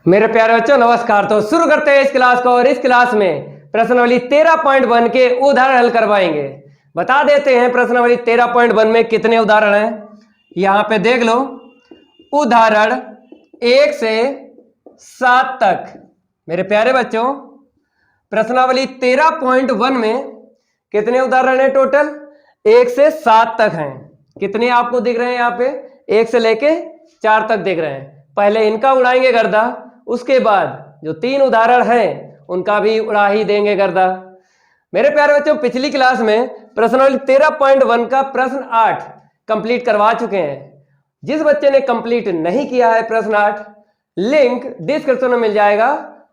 मेरे प्यारे बच्चों नमस्कार। तो शुरू करते हैं इस क्लास को। और इस क्लास में प्रश्नावली 13.1 के उदाहरण हल करवाएंगे। बता देते हैं प्रश्नावली 13.1 में कितने उदाहरण हैं। यहाँ पे देख लो, उदाहरण 1 से 7 तक। मेरे प्यारे बच्चों प्रश्नावली 13.1 में कितने उदाहरण हैं टोटल? 1 से 7 तक हैं। कितने आपको दिख रहे हैं? यहाँ पे 1 से लेके 4 तक दिख रहे हैं। पहले इनका उड़ाएंगे गर्दा, उसके बाद जो 3 उदाहरण हैं उनका भी उड़ा ही देंगे गर्दा। मेरे प्यारे बच्चों पिछली क्लास में प्रश्नावली 13.1 का प्रश्न 8 कंप्लीट करवा चुके हैं। जिस बच्चे ने कंप्लीट नहीं किया है प्रश्न 8, लिंक डिस्क्रिप्शन में मिल जाएगा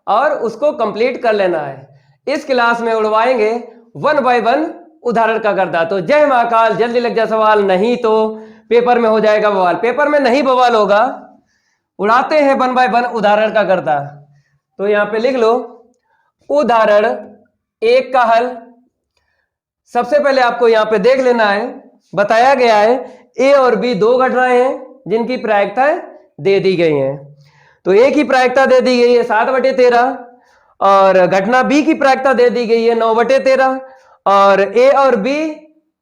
और उसको कंप्लीट कर लेना है। इस क्लास में उड़वाएंगे 1 बाय 1 उदाहरण का गर्दा। तो जय महाकाल, जल्दी लग जा सवाल, नहीं तो पेपर में हो जाएगा बवाल। पेपर में नहीं बवाल होगा, उड़ाते हैं 1 बाय 1 उदाहरण का गर्दा। तो यहां पे लिख लो उदाहरण 1 का हल। सबसे पहले आपको यहां पे देख लेना है, बताया गया है ए और बी 2 घटनाएं हैं जिनकी प्रायिकताएं दे दी गई हैं। तो ए की प्रायिकता दे दी गई है 7/13 और घटना बी की प्रायिकता दे दी गई है 9/13 और ए और बी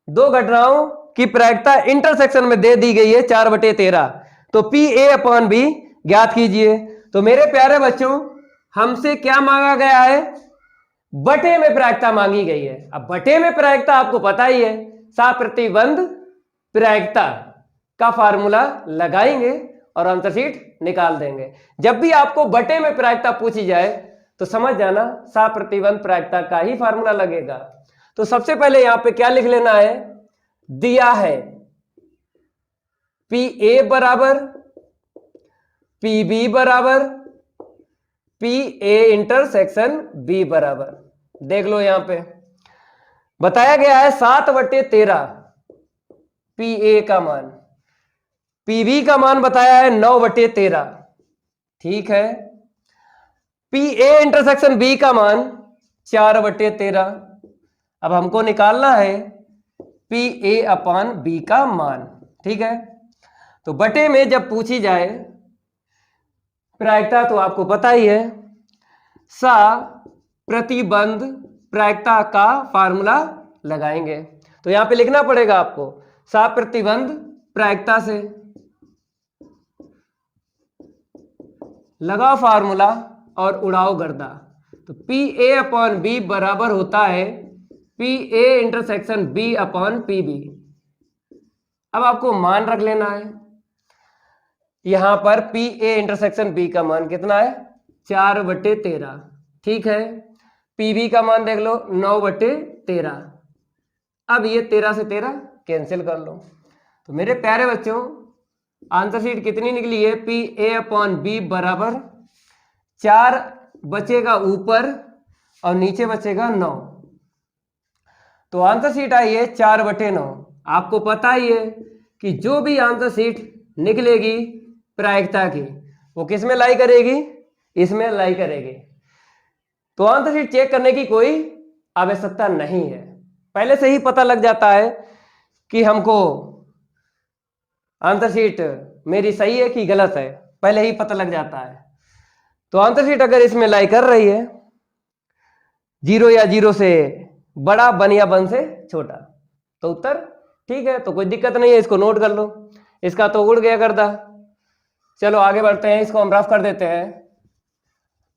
2 घटनाओं की प्रायिकता इंटरसेक्शन में दे दी गई है 4/13। तो पी ए अपॉन बी ज्ञात कीजिए। तो मेरे प्यारे बच्चों हमसे क्या मांगा गया है? बटे में प्रायिकता मांगी गई है। अब बटे में प्रायिकता आपको पता ही है, साप्रतिबंध प्रायिकता का फार्मूला लगाएंगे और आंसर शीट निकाल देंगे। जब भी आपको बटे में प्रायिकता पूछी जाए तो समझ जाना साप्रतिबंध प्रायिकता का ही फार्मूला लगेगा। तो सबसे पहले यहां पे क्या लिख लेना है? दिया है पी ए बराबर पी बी बराबर पी ए इंटरसेक्शन बी बराबर। देख लो यहां पे बताया गया है 7/13 पी ए का मान, पी बी का मान बताया है 9/13। ठीक है, पी ए इंटरसेक्शन बी का मान 4/13। अब हमको निकालना है पी ए अपॉन बी का मान। ठीक है, तो बटे में जब पूछी जाए प्रायिकता तो आपको पता ही है, सा प्रतिबंध प्रायिकता का फार्मूला लगाएंगे। तो यहां पे लिखना पड़ेगा आपको सा प्रतिबंध प्रायिकता से लगाओ फार्मूला और उड़ाओ गर्दा। तो पी ए अपॉन बी बराबर होता है P A intersection B upon P B. अब आपको मान रख लेना है, यहां पर पी ए इंटरसेक्शन बी का मान कितना है? 4/13। ठीक है, पी बी का मान देख लो 9/13। अब ये 13 से 13 कैंसिल कर लो। तो मेरे प्यारे बच्चों आंसर शीट कितनी निकली है? पी ए अपॉन बी बराबर 4 बचेगा ऊपर और नीचे बचेगा 9। तो आंसर शीट आई है 4/9। आपको पता ही है कि जो भी आंसर शीट निकलेगी प्रायिकता की वो किस में लाई करेगी? इसमें लाई करेगी। तो आंसर शीट चेक करने की कोई आवश्यकता नहीं है, पहले से ही पता लग जाता है कि हमको आंसर शीट मेरी सही है कि गलत है, पहले ही पता लग जाता है। तो आंसर शीट अगर इसमें लाई कर रही है 0 या 0 से बड़ा, 1 या 1 से छोटा, तो उत्तर ठीक है। तो कोई दिक्कत नहीं है, इसको नोट कर लो। इसका तो उड़ गया गर्दा। चलो आगे बढ़ते हैं, इसको हम रफ कर देते हैं।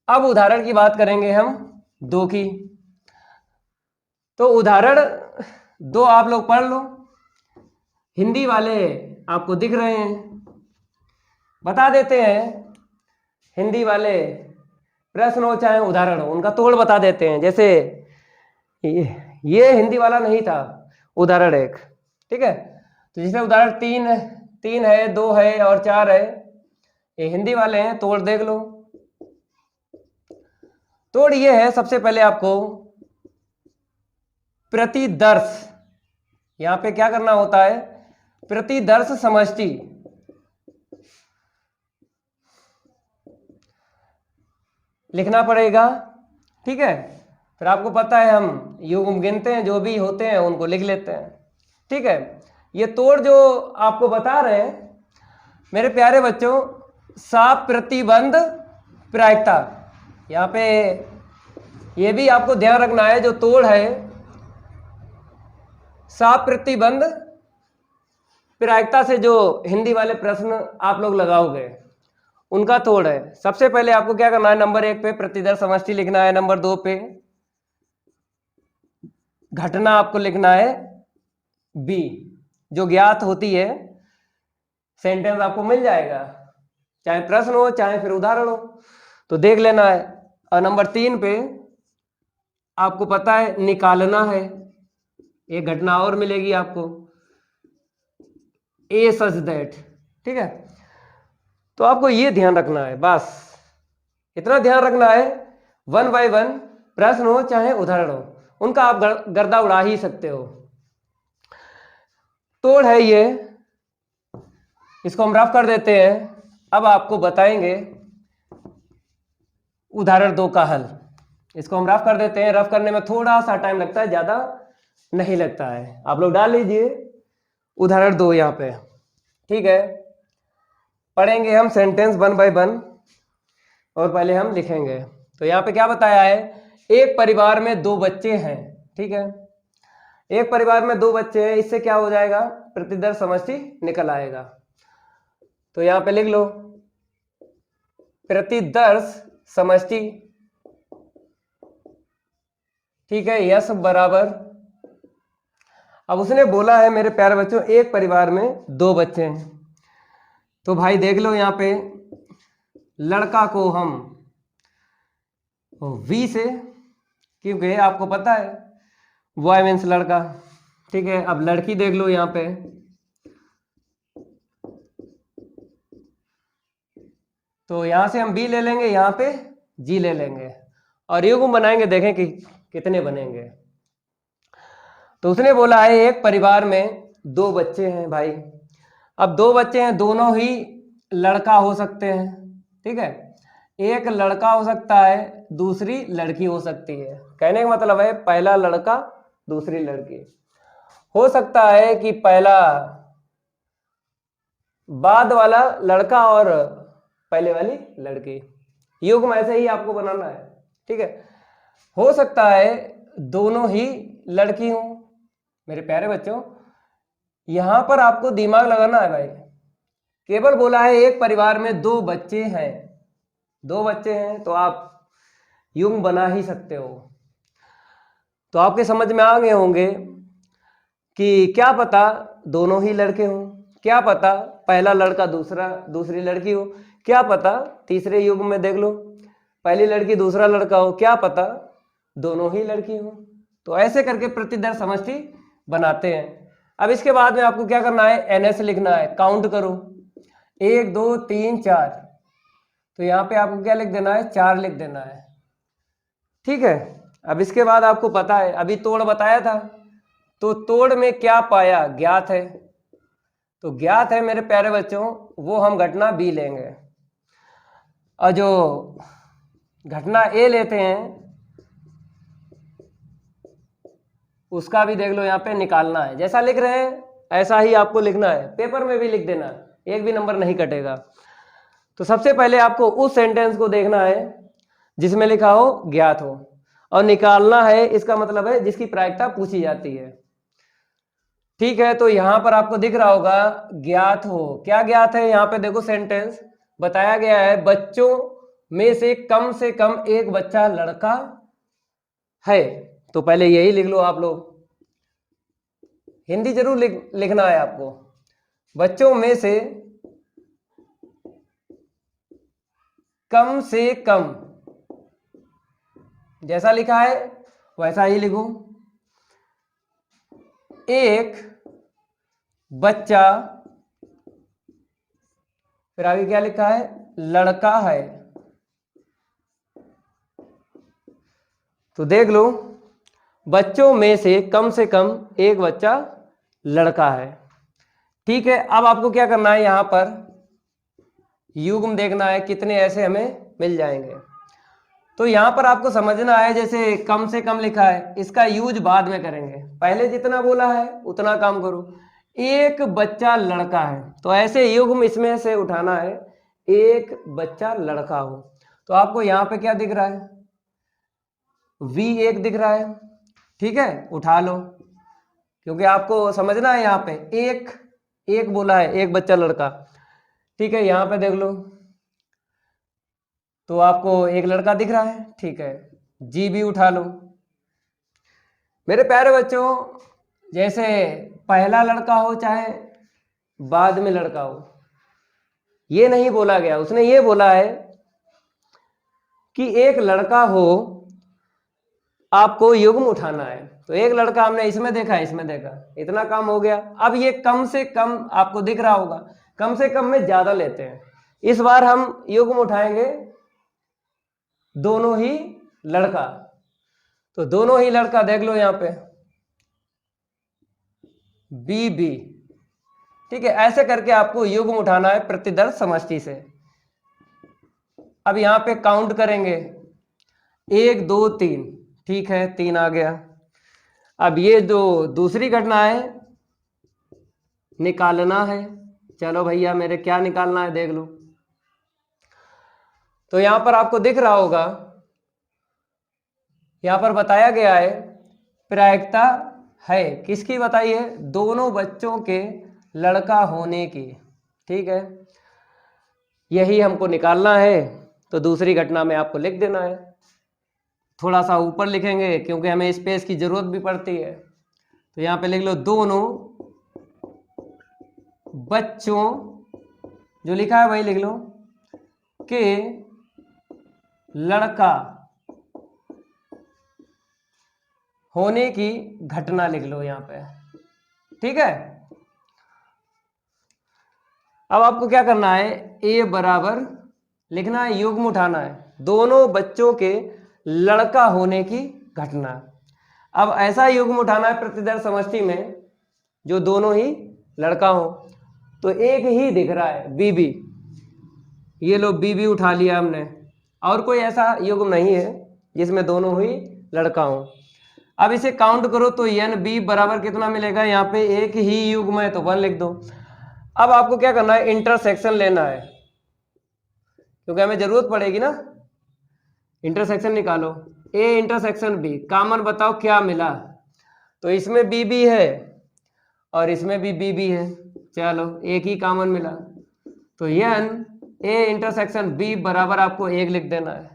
अब उदाहरण की बात करेंगे हम 2 की। तो उदाहरण 2 आप लोग पढ़ लो, हिंदी वाले आपको दिख रहे हैं। बता देते हैं हिंदी वाले प्रश्न हो चाहे उदाहरण हो, उनका तोड़ बता देते हैं। जैसे ये हिंदी वाला नहीं था, उदाहरण 1। ठीक है, तो जिसमें उदाहरण 3 है, 2 है और 4 है, ये हिंदी वाले हैं। तोड़ देख लो। तोड़ ये है, सबसे पहले आपको प्रतिदर्श, यहां पे क्या करना होता है? प्रतिदर्श समष्टि लिखना पड़ेगा। ठीक है, फिर आपको पता है हम युग्म गिनते हैं, जो भी होते हैं उनको लिख लेते हैं। ठीक है, ये तोड़ जो आपको बता रहे हैं मेरे प्यारे बच्चों, साप्रतिबंध प्रायिकता, यहाँ पे ये भी आपको ध्यान रखना है, जो तोड़ है साप्रतिबंध प्रायिकता से जो हिंदी वाले प्रश्न आप लोग लगाओगे उनका तोड़ है। सबसे पहले आपको क्या करना है, नंबर 1 पे प्रतिदर्श समष्टि लिखना है, नंबर 2 पे घटना आपको लिखना है बी, जो ज्ञात होती है। सेंटेंस आपको मिल जाएगा, चाहे प्रश्न हो चाहे फिर उदाहरण हो, तो देख लेना है। और नंबर 3 पे आपको पता है निकालना है, एक घटना और मिलेगी आपको, ए सच दैट, ठीक है। तो आपको ये ध्यान रखना है, बस इतना ध्यान रखना है। 1 बाय 1 प्रश्न हो चाहे उदाहरण हो, उनका आप गर्दा उड़ा ही सकते हो। तोड़ है ये, इसको हम रफ कर देते हैं। अब आपको बताएंगे उदाहरण 2 का हल। इसको हम रफ कर देते हैं, रफ करने में थोड़ा सा टाइम लगता है, ज्यादा नहीं लगता है। आप लोग डाल लीजिए उदाहरण 2 यहाँ पे, ठीक है। पढ़ेंगे हम सेंटेंस 1 बाय 1 और पहले हम लिखेंगे। तो यहाँ पे क्या बताया है, एक परिवार में 2 बच्चे हैं, ठीक है। एक परिवार में 2 बच्चे हैं, इससे क्या हो जाएगा, प्रतिदर्श समष्टि निकल आएगा। तो यहाँ पे लिख लो प्रतिदर्श समष्टि, ठीक है, यश बराबर। अब उसने बोला है मेरे प्यारे बच्चों एक परिवार में 2 बच्चे हैं, तो भाई देख लो यहाँ पे लड़का को हम वी से, क्योंकि आपको पता है बॉय मीन्स लड़का, ठीक है। अब लड़की देख लो यहाँ पे, तो यहां से हम बी ले लेंगे, यहाँ पे जी ले लेंगे और युग्म बनाएंगे, देखें कि कितने बनेंगे। तो उसने बोला है एक परिवार में 2 बच्चे हैं भाई। अब 2 बच्चे हैं, दोनों ही लड़का हो सकते हैं, ठीक है। एक लड़का हो सकता है, दूसरी लड़की हो सकती है। कहने का मतलब है पहला लड़का दूसरी लड़की। हो सकता है कि पहला बाद वाला लड़का और पहले वाली लड़की, युग्म ऐसे ही आपको बनाना है, ठीक है। हो सकता है दोनों ही लड़की हों। मेरे प्यारे बच्चों यहां पर आपको दिमाग लगाना है भाई, केवल बोला है एक परिवार में 2 बच्चे हैं, 2 बच्चे हैं, तो आप युग्म बना ही सकते हो। तो आपके समझ में आ गए होंगे कि क्या पता दोनों ही लड़के हों, क्या पता पहला लड़का दूसरी लड़की हो, क्या पता तीसरे युग्म में देख लो पहली लड़की दूसरा लड़का हो, क्या पता दोनों ही लड़की हो। तो ऐसे करके प्रतिदर्श समष्टि बनाते हैं। अब इसके बाद में आपको क्या करना है, एनएस लिखना है, काउंट करो 1 2 3 4। तो यहाँ पे आपको क्या लिख देना है, 4 लिख देना है, ठीक है। अब इसके बाद आपको पता है अभी तोड़ बताया था, तो तोड़ में क्या पाया, ज्ञात है। तो ज्ञात है मेरे प्यारे बच्चों, वो हम घटना बी लेंगे और जो घटना ए लेते हैं उसका भी देख लो यहाँ पे निकालना है। जैसा लिख रहे हैं ऐसा ही आपको लिखना है, पेपर में भी लिख देना, एक भी नंबर नहीं कटेगा। तो सबसे पहले आपको उस सेंटेंस को देखना है जिसमें लिखा हो ज्ञात हो, और निकालना है, इसका मतलब है जिसकी प्रायिकता पूछी जाती है, ठीक है। तो यहां पर आपको दिख रहा होगा ज्ञात हो, क्या ज्ञात है, यहाँ पे देखो सेंटेंस बताया गया है बच्चों में से कम एक बच्चा लड़का है। तो पहले यही लिख लो आप लोग, हिंदी जरूर लिखना है आपको, बच्चों में से कम, जैसा लिखा है वैसा ही लिखो, एक बच्चा, फिर आगे क्या लिखा है, लड़का है। तो देख लो बच्चों में से कम एक बच्चा लड़का है, ठीक है। अब आपको क्या करना है, यहां पर युग्म देखना है कितने ऐसे हमें मिल जाएंगे। तो यहां पर आपको समझना है जैसे कम से कम लिखा है, इसका यूज बाद में करेंगे, पहले जितना बोला है उतना काम करो। एक बच्चा लड़का है, तो ऐसे युग्म इसमें से उठाना है, एक बच्चा लड़का हो। तो आपको यहाँ पे क्या दिख रहा है, V1 दिख रहा है। ठीक है, उठा लो, क्योंकि आपको समझना है यहाँ पे एक एक बोला है, एक बच्चा लड़का। ठीक है, यहाँ पे देख लो तो आपको एक लड़का दिख रहा है। ठीक है, जी भी उठा लो। मेरे प्यारे बच्चों, जैसे पहला लड़का हो चाहे बाद में लड़का हो, ये नहीं बोला गया, उसने ये बोला है कि एक लड़का हो आपको युग्म उठाना है। तो एक लड़का हमने इसमें देखा, इसमें देखा, इतना कम हो गया। अब ये कम से कम आपको दिख रहा होगा, कम से कम में ज्यादा लेते हैं। इस बार हम युग्म उठाएंगे दोनों ही लड़का। तो दोनों ही लड़का देख लो यहाँ पे BB। ठीक है, ऐसे करके आपको युग्म उठाना है प्रतिदर्श समष्टि से। अब यहाँ पे काउंट करेंगे 1 2 3। ठीक है, 3 आ गया। अब ये जो दूसरी घटना है निकालना है। चलो भैया मेरे क्या निकालना है देख लो। तो यहां पर आपको दिख रहा होगा, यहां पर बताया गया है प्रायिकता है किसकी बताई है, दोनों बच्चों के लड़का होने की। ठीक है, यही हमको निकालना है। तो दूसरी घटना में आपको लिख देना है, थोड़ा सा ऊपर लिखेंगे क्योंकि हमें स्पेस की जरूरत भी पड़ती है। तो यहाँ पे लिख लो दोनों बच्चों, जो लिखा है वही लिख लो, के लड़का होने की घटना लिख लो यहाँ पे। ठीक है, अब आपको क्या करना है, A बराबर लिखना है, युग्म उठाना है दोनों बच्चों के लड़का होने की घटना। अब ऐसा युग्म उठाना है प्रतिदर्श समष्टि में जो दोनों ही लड़का हो। तो एक ही दिख रहा है BB, ये लो BB उठा लिया हमने, और कोई ऐसा युग्म नहीं है जिसमें दोनों ही लड़का हो। अब इसे काउंट करो तो NB बराबर कितना मिलेगा, यहाँ पे एक ही युग्म है तो 1 लिख दो। अब आपको क्या करना है, इंटरसेक्शन लेना है क्योंकि हमें जरूरत पड़ेगी ना। इंटरसेक्शन निकालो, A इंटरसेक्शन B, कॉमन बताओ क्या मिला। तो इसमें BB है और इसमें भी BB है, चलो एक ही कॉमन मिला। तो N A इंटरसेक्शन B बराबर आपको 1 लिख देना है।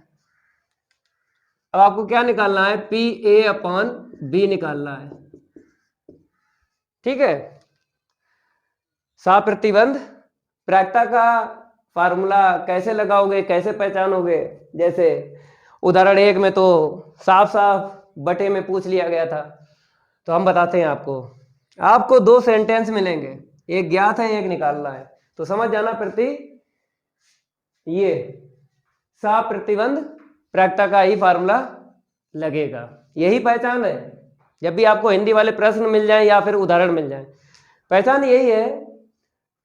अब आपको क्या निकालना है, PA/B निकालना है। ठीक है, साप्रतिबंध प्रायिकता का फार्मूला कैसे लगाओगे, कैसे पहचानोगे। जैसे उदाहरण 1 में तो साफ साफ बटे में पूछ लिया गया था, तो हम बताते हैं आपको 2 सेंटेंस मिलेंगे, एक ज्ञात है एक निकालना है। तो समझ जाना ये साप्रतिबंध प्रायिकता का ही फार्मूला लगेगा। यही पहचान है, जब भी आपको हिंदी वाले प्रश्न मिल जाए या फिर उदाहरण मिल जाए, पहचान यही है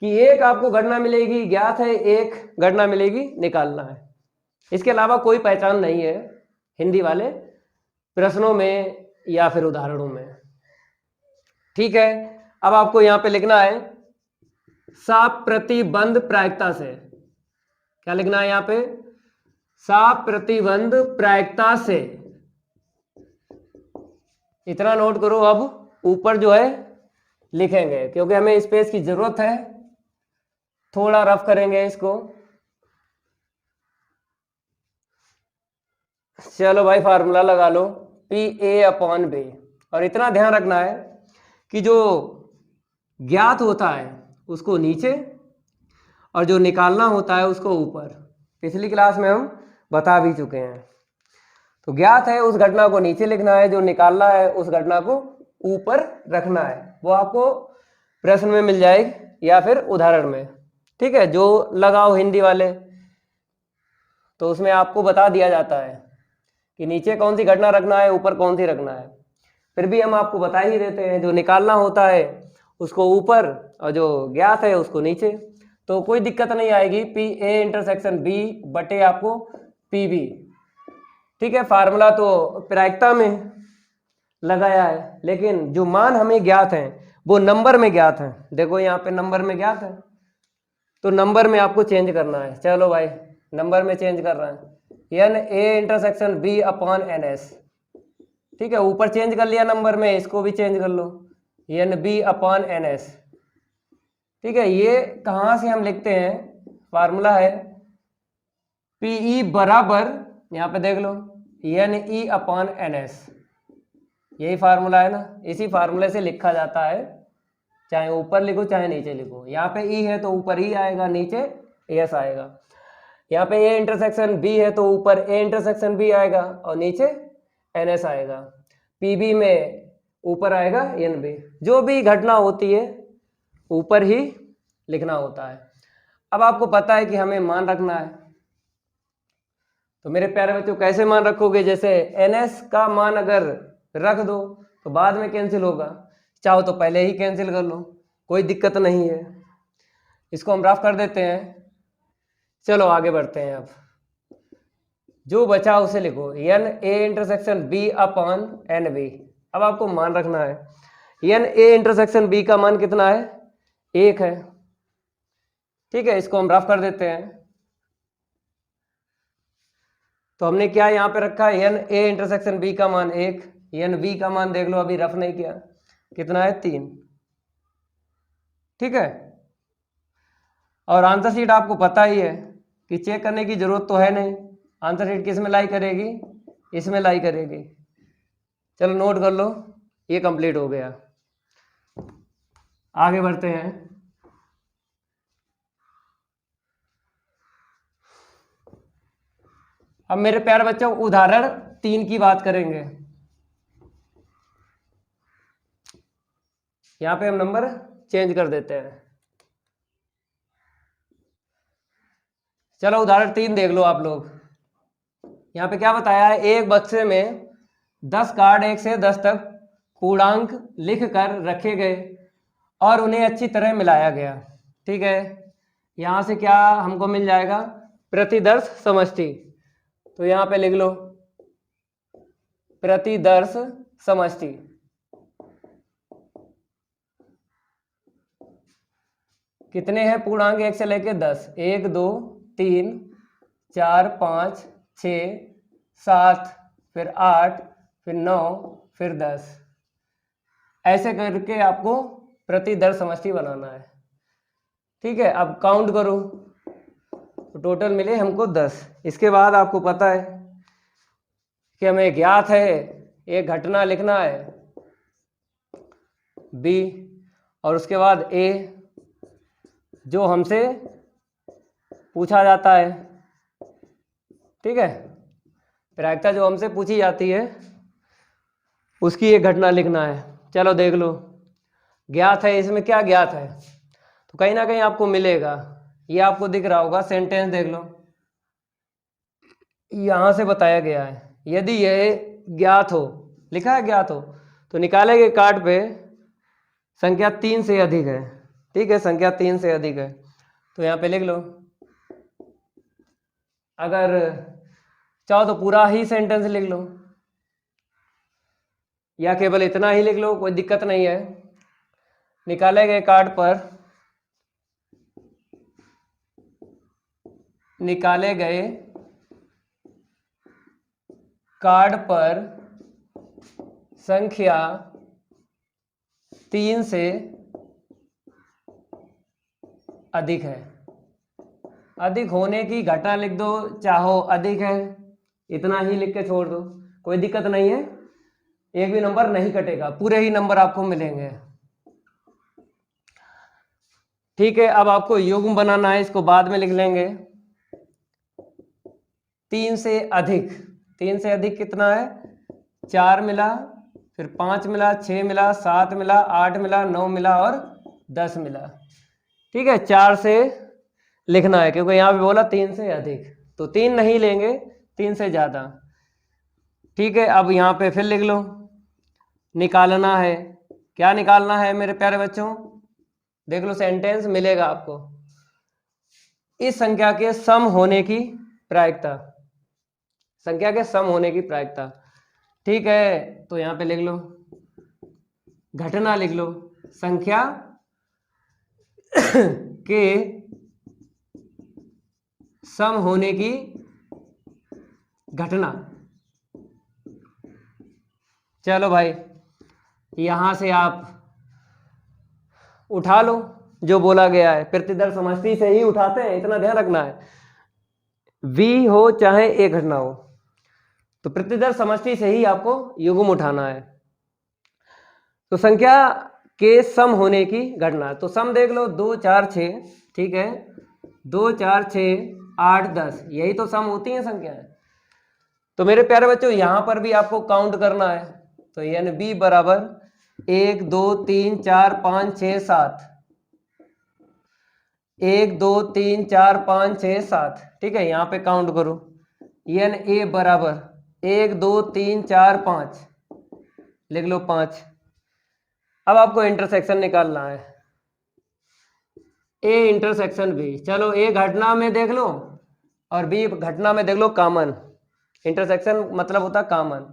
कि एक आपको गणना मिलेगी ज्ञात है, एक गणना मिलेगी निकालना है। इसके अलावा कोई पहचान नहीं है हिंदी वाले प्रश्नों में या फिर उदाहरणों में। ठीक है, अब आपको यहां पे लिखना है साप्रतिबंध प्रायिकता से। क्या लिखना है यहाँ पे, साप्रतिबंध प्रायिकता से। इतना नोट करो, अब ऊपर जो है लिखेंगे क्योंकि हमें स्पेस की जरूरत है, थोड़ा रफ करेंगे इसको। चलो भाई फार्मूला लगा लो, PA/B। और इतना ध्यान रखना है कि जो ज्ञात होता है उसको नीचे और जो निकालना होता है उसको ऊपर। पिछली क्लास में हम बता भी चुके हैं। तो ज्ञात है उस घटना को नीचे लिखना है, जो निकालना है उस घटना को ऊपर रखना है। वो आपको प्रश्न में मिल जाएगी या फिर उदाहरण में। ठीक है, जो लगाओ हिंदी वाले तो उसमें आपको बता दिया जाता है कि नीचे कौन सी घटना रखना है, ऊपर कौन सी रखना है। फिर भी हम आपको बता ही देते हैं, जो निकालना होता है उसको ऊपर और जो ज्ञात है उसको नीचे। तो कोई दिक्कत नहीं आएगी, PA/B बटे आपको PB। ठीक है, फार्मूला तो प्रायिकता में लगाया है, लेकिन जो मान हमें ज्ञात हैं वो नंबर में ज्ञात हैं। देखो यहाँ पे नंबर में ज्ञात है, तो नंबर में आपको चेंज करना है। चलो भाई नंबर में चेंज कर रहे हैं। N A intersection B upon N S. ठीक है, ऊपर चेंज कर लिया नंबर में, इसको भी चेंज कर लो, N B upon N S. ठीक है, ये कहाँ से हम लिखते हैं, फार्मूला है पीई बराबर, यहाँ पे देख लो, N E upon N S. यही फार्मूला है ना, इसी फार्मूले से लिखा जाता है, चाहे ऊपर लिखो चाहे नीचे लिखो। यहाँ पे ई है तो ऊपर ई आएगा, नीचे एस आएगा। यहाँ पे ए इंटरसेक्शन बी है तो ऊपर ए इंटरसेक्शन बी आएगा और नीचे एन एस आएगा। पीबी में ऊपर आएगा एन बी। जो भी घटना होती है ऊपर ही लिखना होता है। अब आपको पता है कि हमें मान रखना है, तो मेरे प्यारे बच्चों कैसे मान रखोगे, जैसे एन एस का मान अगर रख दो तो बाद में कैंसिल होगा, चाहो तो पहले ही कैंसिल कर लो, कोई दिक्कत नहीं है। इसको हम रफ कर देते हैं। चलो आगे बढ़ते हैं। अब जो बचा उसे लिखो, N A intersection B upon N B. अब आपको मान रखना है, एन ए इंटरसेक्शन बी का मान कितना है, 1 है। ठीक है, इसको हम रफ कर देते हैं। तो हमने क्या यहाँ पे रखा है, एन ए इंटरसेक्शन बी का मान 1, एन बी का मान देख लो, अभी रफ नहीं किया, कितना है 3। ठीक है, और आंसर शीट आपको पता ही है कि चेक करने की जरूरत तो है नहीं, आंसर शीट किस में लाई करेगी, इसमें लाई करेगी। चलो नोट कर लो, ये कंप्लीट हो गया। आगे बढ़ते हैं। अब मेरे प्यारे बच्चों उदाहरण 3 की बात करेंगे। यहां पे हम नंबर चेंज कर देते हैं। चलो उदाहरण 3 देख लो आप लोग। यहाँ पे क्या बताया है, एक बक्से में 10 कार्ड 1 से 10 तक पूर्णांक लिख कर रखे गए और उन्हें अच्छी तरह मिलाया गया। ठीक है, यहाँ से क्या हमको मिल जाएगा, प्रतिदर्श समष्टि। तो यहाँ पे लिख लो प्रतिदर्श समष्टि। कितने हैं पूर्णांक 1 से लेके 10, 1 2 3 4 5 6 7 फिर 8 फिर 9 फिर 10। ऐसे करके आपको प्रतिदर्श समष्टि बनाना है। ठीक है, अब काउंट करो तो टोटल मिले हमको 10। इसके बाद आपको पता है कि हमें ज्ञात है एक घटना लिखना है बी, और उसके बाद ए जो हमसे पूछा जाता है। ठीक है, प्रायिकता जो हमसे पूछी जाती है उसकी एक घटना लिखना है। चलो देख लो, ज्ञात है, इसमें क्या ज्ञात है, तो कहीं ना कहीं आपको मिलेगा, ये आपको दिख रहा होगा, सेंटेंस देख लो, यहां से बताया गया है यदि यह ज्ञात हो, लिखा है ज्ञात हो, तो निकाले गए कार्ड पे संख्या 3 से अधिक है। ठीक है, संख्या 3 से अधिक है तो यहाँ पे लिख लो। अगर चाहो तो पूरा ही सेंटेंस लिख लो या केवल इतना ही लिख लो, कोई दिक्कत नहीं है। निकाले गए कार्ड पर संख्या 3 से अधिक है। अधिक होने की घटना लिख दो, चाहो अधिक है इतना ही लिख के छोड़ दो, कोई दिक्कत नहीं है, एक भी नंबर नहीं कटेगा, पूरे ही नंबर आपको मिलेंगे। ठीक है, अब आपको युग्म बनाना है, इसको बाद में लिख लेंगे। 3 से अधिक, 3 से अधिक कितना है, 4 मिला, फिर 5 मिला, 6 मिला, 7 मिला, 8 मिला, 9 मिला और 10 मिला। ठीक है, 4 से लिखना है क्योंकि यहाँ पे बोला 3 से अधिक, तो 3 नहीं लेंगे, 3 से ज़्यादा। ठीक है, अब यहाँ पे फिर लिख लो, निकालना है। क्या निकालना है मेरे प्यारे बच्चों, देख लो सेंटेंस मिलेगा आपको, इस संख्या के सम होने की प्रायिकता, संख्या के सम होने की प्रायिकता। ठीक है, तो यहाँ पे लिख लो, घटना लिख लो, संख्या के सम होने की घटना। चलो भाई यहां से आप उठा लो जो बोला गया है, प्रतिदर्श समष्टि से ही उठाते हैं, इतना ध्यान रखना है। V हो चाहे A घटना हो, तो प्रतिदर्श समष्टि से ही आपको युग्म उठाना है। तो संख्या के सम होने की घटना, तो सम देख लो 2 4 6, ठीक है, 2 4 6 8 10, यही तो सम होती है संख्याएं। तो मेरे प्यारे बच्चों यहां पर भी आपको काउंट करना है, तो यानी B बराबर 1 2 3 4 5 6 7, 1 2 3 4 5 6 7, ठीक है, यहाँ पे काउंट करो। एन ए बराबर 1 2 3 4 5, लिख लो 5। अब आपको इंटरसेक्शन निकालना है, ए इंटरसेक्शन बी। चलो ए घटना में देख लो और बी घटना में देख लो कॉमन। इंटरसेक्शन मतलब होता कॉमन,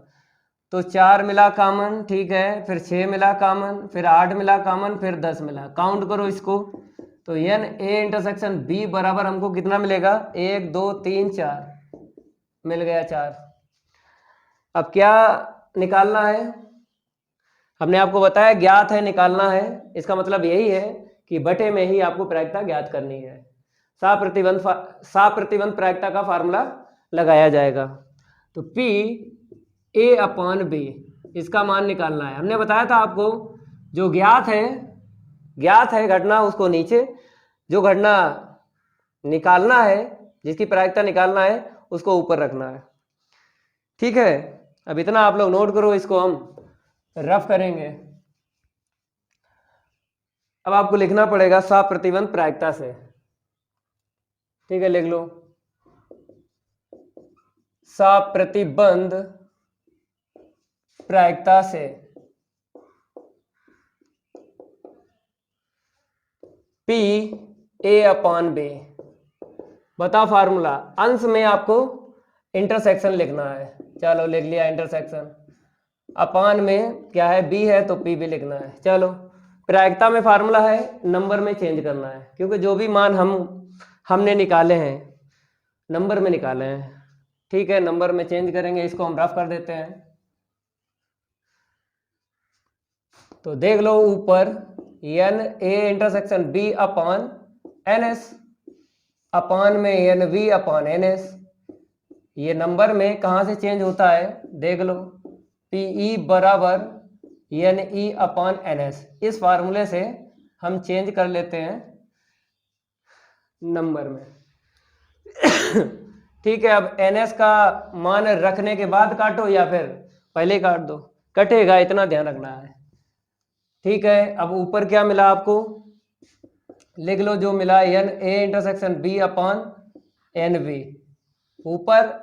तो 4 मिला कॉमन, ठीक है, फिर 6 मिला कॉमन, फिर 8 मिला कॉमन, फिर 10 मिला, काउंट करो इसको। तो एन ए इंटरसेक्शन बी बराबर हमको कितना मिलेगा, 1 2 3 4, मिल गया 4। अब क्या निकालना है, हमने आपको बताया ज्ञात है निकालना है, इसका मतलब यही है कि बटे में ही आपको प्रायिकता ज्ञात करनी है। साप्रतिबंध प्रायिकता का फार्मूला लगाया जाएगा। तो P A अपॉन B, इसका मान निकालना है। हमने बताया था आपको जो ज्ञात है घटना, उसको नीचे, जो घटना निकालना है, जिसकी प्रायिकता निकालना है, उसको ऊपर रखना है, ठीक है। अब इतना आप लोग नोट करो, इसको हम रफ करेंगे। अब आपको लिखना पड़ेगा साप्रतिबंध प्रायिकता से, ठीक है, लिख लो साप्रतिबंध प्रायिकता से P A अपॉन B। बताओ फार्मूला, अंश में आपको इंटरसेक्शन लिखना है, चलो लिख लिया इंटरसेक्शन, अपान में क्या है B है तो P भी लिखना है। चलो प्रायिकता में फार्मूला है, नंबर में चेंज करना है, क्योंकि जो भी मान हमने निकाले हैं नंबर में निकाले हैं, ठीक है, नंबर में चेंज करेंगे। इसको हम रफ कर देते हैं। तो देख लो ऊपर N A intersection B upon N S, upon में N V upon N S, ये नंबर में कहाँ से चेंज होता है देख लो, पीई बराबर N E upon N S. इस फार्मूले से हम चेंज कर लेते हैं नंबर में ठीक है। अब एन एस का मान रखने के बाद काटो या फिर पहले काट दो, कटेगा, इतना ध्यान रखना है, ठीक है। अब ऊपर क्या मिला आपको, लिख लो जो मिला N A intersection B upon N B, ऊपर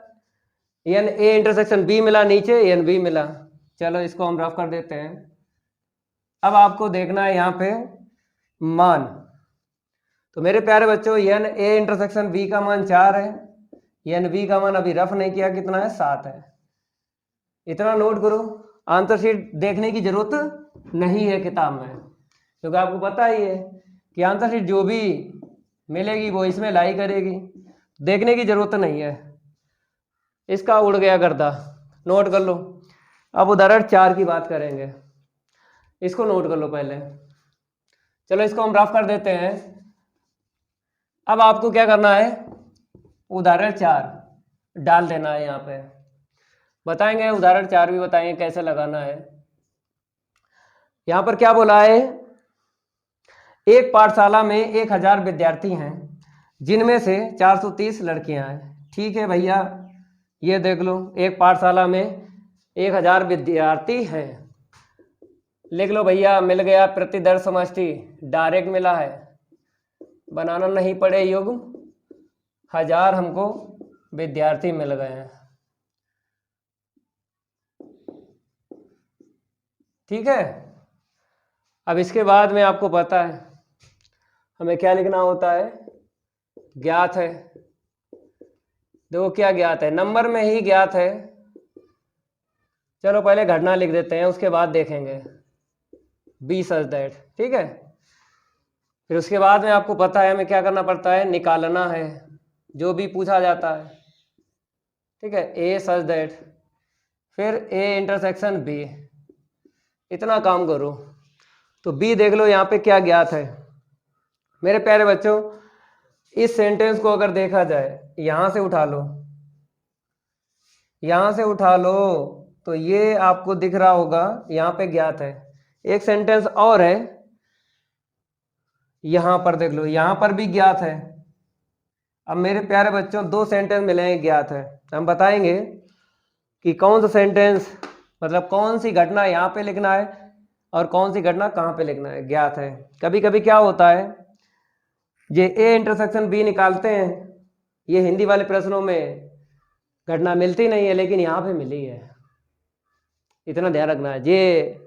एन ए इंटरसेक्शन बी मिला, नीचे एन बी मिला। चलो इसको हम रफ कर देते हैं। अब आपको देखना है यहाँ पे मान, तो मेरे प्यारे बच्चों एन ए इंटरसेक्शन बी का मान 4 है, एन बी का मान अभी रफ नहीं किया, कितना है 7 है। इतना नोट करो, आंसर शीट देखने की जरूरत नहीं है किताब में, क्योंकि आपको पता ही है कि आंसर शीट जो भी मिलेगी वो इसमें लाई करेगी, देखने की जरूरत नहीं है। इसका उड़ गया गर्दा, नोट कर लो। अब उदाहरण 4 की बात करेंगे, इसको नोट कर लो पहले। चलो इसको हम रफ कर देते हैं। अब आपको क्या करना है, उदाहरण 4 डाल देना है यहाँ पे, बताएंगे उदाहरण 4 भी बताएंगे कैसे लगाना है। यहाँ पर क्या बोला है, एक पाठशाला में 1000 विद्यार्थी हैं, जिनमें से 430 लड़कियां हैं, ठीक है भैया। ये देख लो एक पाठशाला में 1000 विद्यार्थी हैं, लिख लो भैया, मिल गया प्रतिदर्श समष्टि, डायरेक्ट मिला है, बनाना नहीं पड़े युग्म, 1000 हमको विद्यार्थी मिल गए हैं, ठीक है। अब इसके बाद में आपको पता है हमें क्या लिखना होता है, ज्ञात है। देखो क्या ज्ञात है, नंबर में ही ज्ञात है। चलो पहले घटना लिख देते हैं, उसके बाद देखेंगे बी सच दैट, ठीक है। फिर उसके बाद में आपको पता है हमें क्या करना पड़ता है, निकालना है जो भी पूछा जाता है। ठीक है, ए सच दैट, फिर ए इंटरसेक्शन बी, इतना काम करो। तो बी देख लो यहाँ पे क्या ज्ञात है मेरे प्यारे बच्चों। इस सेंटेंस को अगर देखा जाए, यहां से उठा लो, यहां से उठा लो, तो ये आपको दिख रहा होगा यहाँ पे ज्ञात है। एक सेंटेंस और है, यहां पर देख लो, यहां पर भी ज्ञात है। अब मेरे प्यारे बच्चों दो सेंटेंस मिलेंगे ज्ञात है, हम बताएंगे कि कौन सा सेंटेंस, मतलब कौन सी घटना यहाँ पे लिखना है और कौन सी घटना कहाँ पे लिखना है, ज्ञात है। कभी कभी क्या होता है, ये ए इंटरसेक्शन बी निकालते हैं, ये हिंदी वाले प्रश्नों में घटना मिलती नहीं है, लेकिन यहाँ पे मिली है, इतना ध्यान रखना है।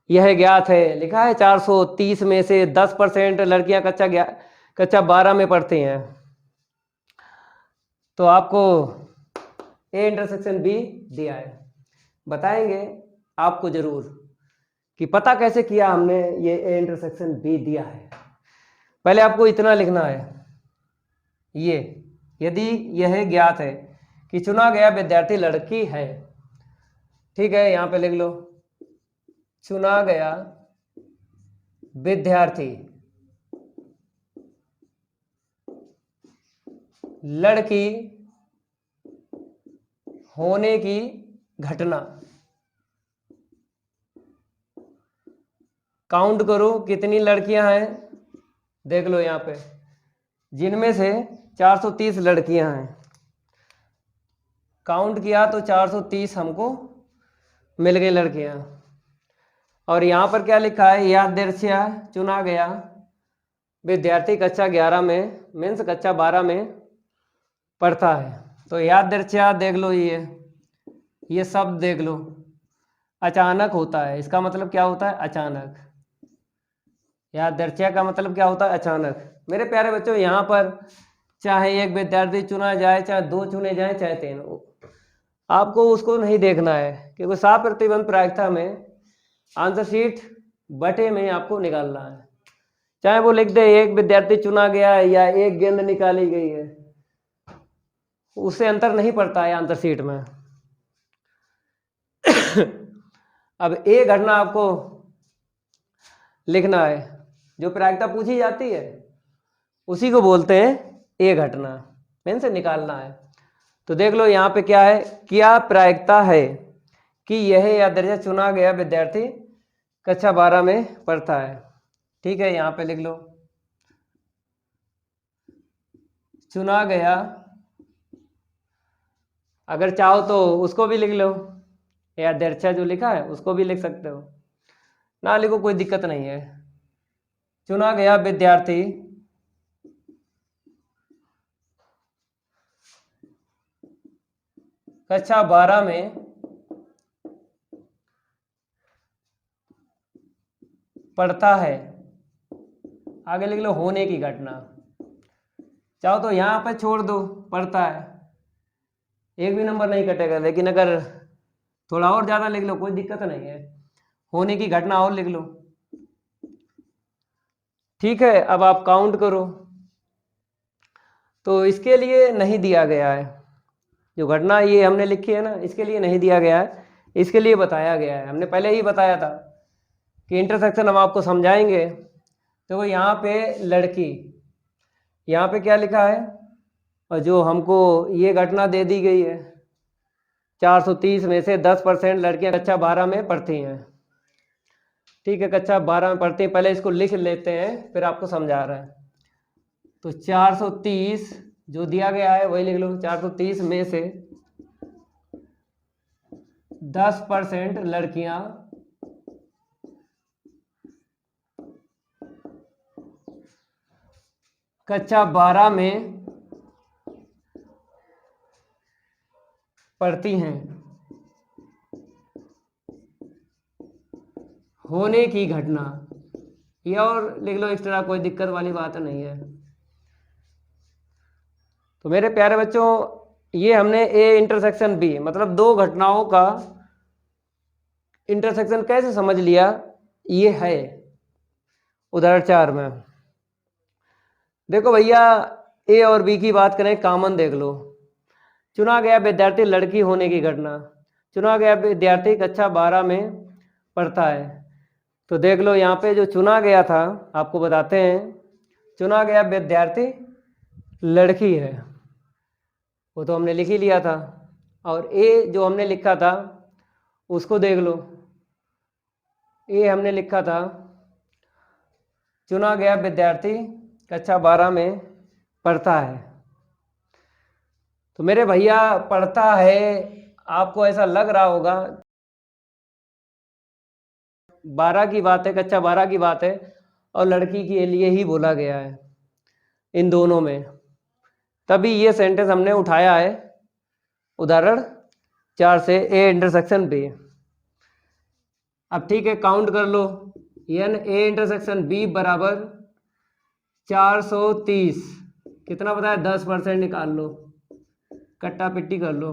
यह ज्ञात है, लिखा है 430 में से 10% लड़कियां कक्षा 12 में पढ़ती हैं। तो आपको ए इंटरसेक्शन बी दिया है, बताएंगे आपको जरूर कि पता कैसे किया हमने ये ए इंटरसेक्शन बी दिया है। पहले आपको इतना लिखना है, ये यदि यह ज्ञात है कि चुना गया विद्यार्थी लड़की है, ठीक है, यहां पे लिख लो, चुना गया विद्यार्थी लड़की होने की घटना, काउंट करो कितनी लड़कियां हैं, देख लो यहां पे, जिनमें से 430 लड़कियां हैं, काउंट किया तो 430 हमको मिल गई लड़कियां। और यहां पर क्या लिखा है, याद दर्शिया चुना गया विद्यार्थी कक्षा 11 में मीन्स कक्षा 12 में पढ़ता है। तो याद दर्शिया देख लो, ये शब्द देख लो, अचानक होता है, इसका मतलब क्या होता है, अचानक। याद दर्शिया का मतलब क्या होता है, अचानक। मेरे प्यारे बच्चों यहाँ पर चाहे एक विद्यार्थी चुना जाए, चाहे दो चुने जाए, चाहे 3, आपको उसको नहीं देखना है, क्योंकि 7 प्रतिबंध प्रायिकता में आंसर शीट बटे में आपको निकालना है। चाहे वो लिख दे एक विद्यार्थी चुना गया है या एक गेंद निकाली गई है, उससे अंतर नहीं पड़ता है आंसर शीट में। अब ए घटना आपको लिखना है, जो प्रायिकता पूछी जाती है उसी को बोलते हैं ए घटना, मीन से निकालना है। तो देख लो यहाँ पे क्या है, क्या प्रायिकता है कि यह या दर्जा चुना गया विद्यार्थी कक्षा 12 में पढ़ता है। ठीक है, यहाँ पे लिख लो, चुना गया, अगर चाहो तो उसको भी लिख लो, या दर्जा जो लिखा है उसको भी लिख सकते हो, ना लिखो कोई दिक्कत नहीं है। चुना गया विद्यार्थी कक्षा 12 में पढ़ता है, आगे लिख लो होने की घटना, चाहो तो यहाँ पर छोड़ दो पढ़ता है, एक भी नंबर नहीं कटेगा, लेकिन अगर थोड़ा और ज़्यादा लिख लो कोई दिक्कत नहीं है, होने की घटना और लिख लो। ठीक है, अब आप काउंट करो, तो इसके लिए नहीं दिया गया है, जो घटना ये हमने लिखी है ना, इसके लिए नहीं दिया गया है, इसके लिए बताया गया है। हमने पहले ही बताया था कि इंटरसेक्शन हम आपको समझाएंगे। तो यहाँ पे लड़की, यहाँ पे क्या लिखा है, और जो हमको ये घटना दे दी गई है, 430 में से 10% लड़कियां कक्षा 12 में पढ़ती हैं। ठीक है, कक्षा 12 में पढ़ती हैं, पहले इसको लिख लेते हैं फिर आपको समझा रहा है। तो 430 जो दिया गया है वही लिख लो, 430 में से 10% लड़कियां कक्षा 12 में पढ़ती हैं, होने की घटना, ये और लिख लो एक्स्ट्रा, कोई दिक्कत वाली बात नहीं है। तो मेरे प्यारे बच्चों, ये हमने ए इंटरसेक्शन बी, मतलब दो घटनाओं का इंटरसेक्शन कैसे समझ लिया, ये है उदाहरण 4 में। देखो भैया, ए और बी की बात करें, कॉमन देख लो, चुना गया विद्यार्थी लड़की होने की घटना। चुना गया विद्यार्थी कक्षा 12 में पढ़ता है। तो देख लो यहाँ पे जो चुना गया था, आपको बताते हैं, चुना गया विद्यार्थी लड़की है, वो तो हमने लिख ही लिया था। और ए जो हमने लिखा था उसको देख लो, ए हमने लिखा था चुना गया विद्यार्थी कक्षा 12 में पढ़ता है। तो मेरे भैया पढ़ता है, आपको ऐसा लग रहा होगा 12 की बात है, कक्षा 12 की बात है और लड़की के लिए ही बोला गया है इन दोनों में, तभी ये सेंटेंस हमने उठाया है उदाहरण 4 से, ए इंटरसेक्शन बी। अब ठीक है, काउंट कर लो, एन ए इंटरसेक्शन बी बराबर 430, कितना बताया 10% निकाल लो, कट्टा पिट्टी कर लो,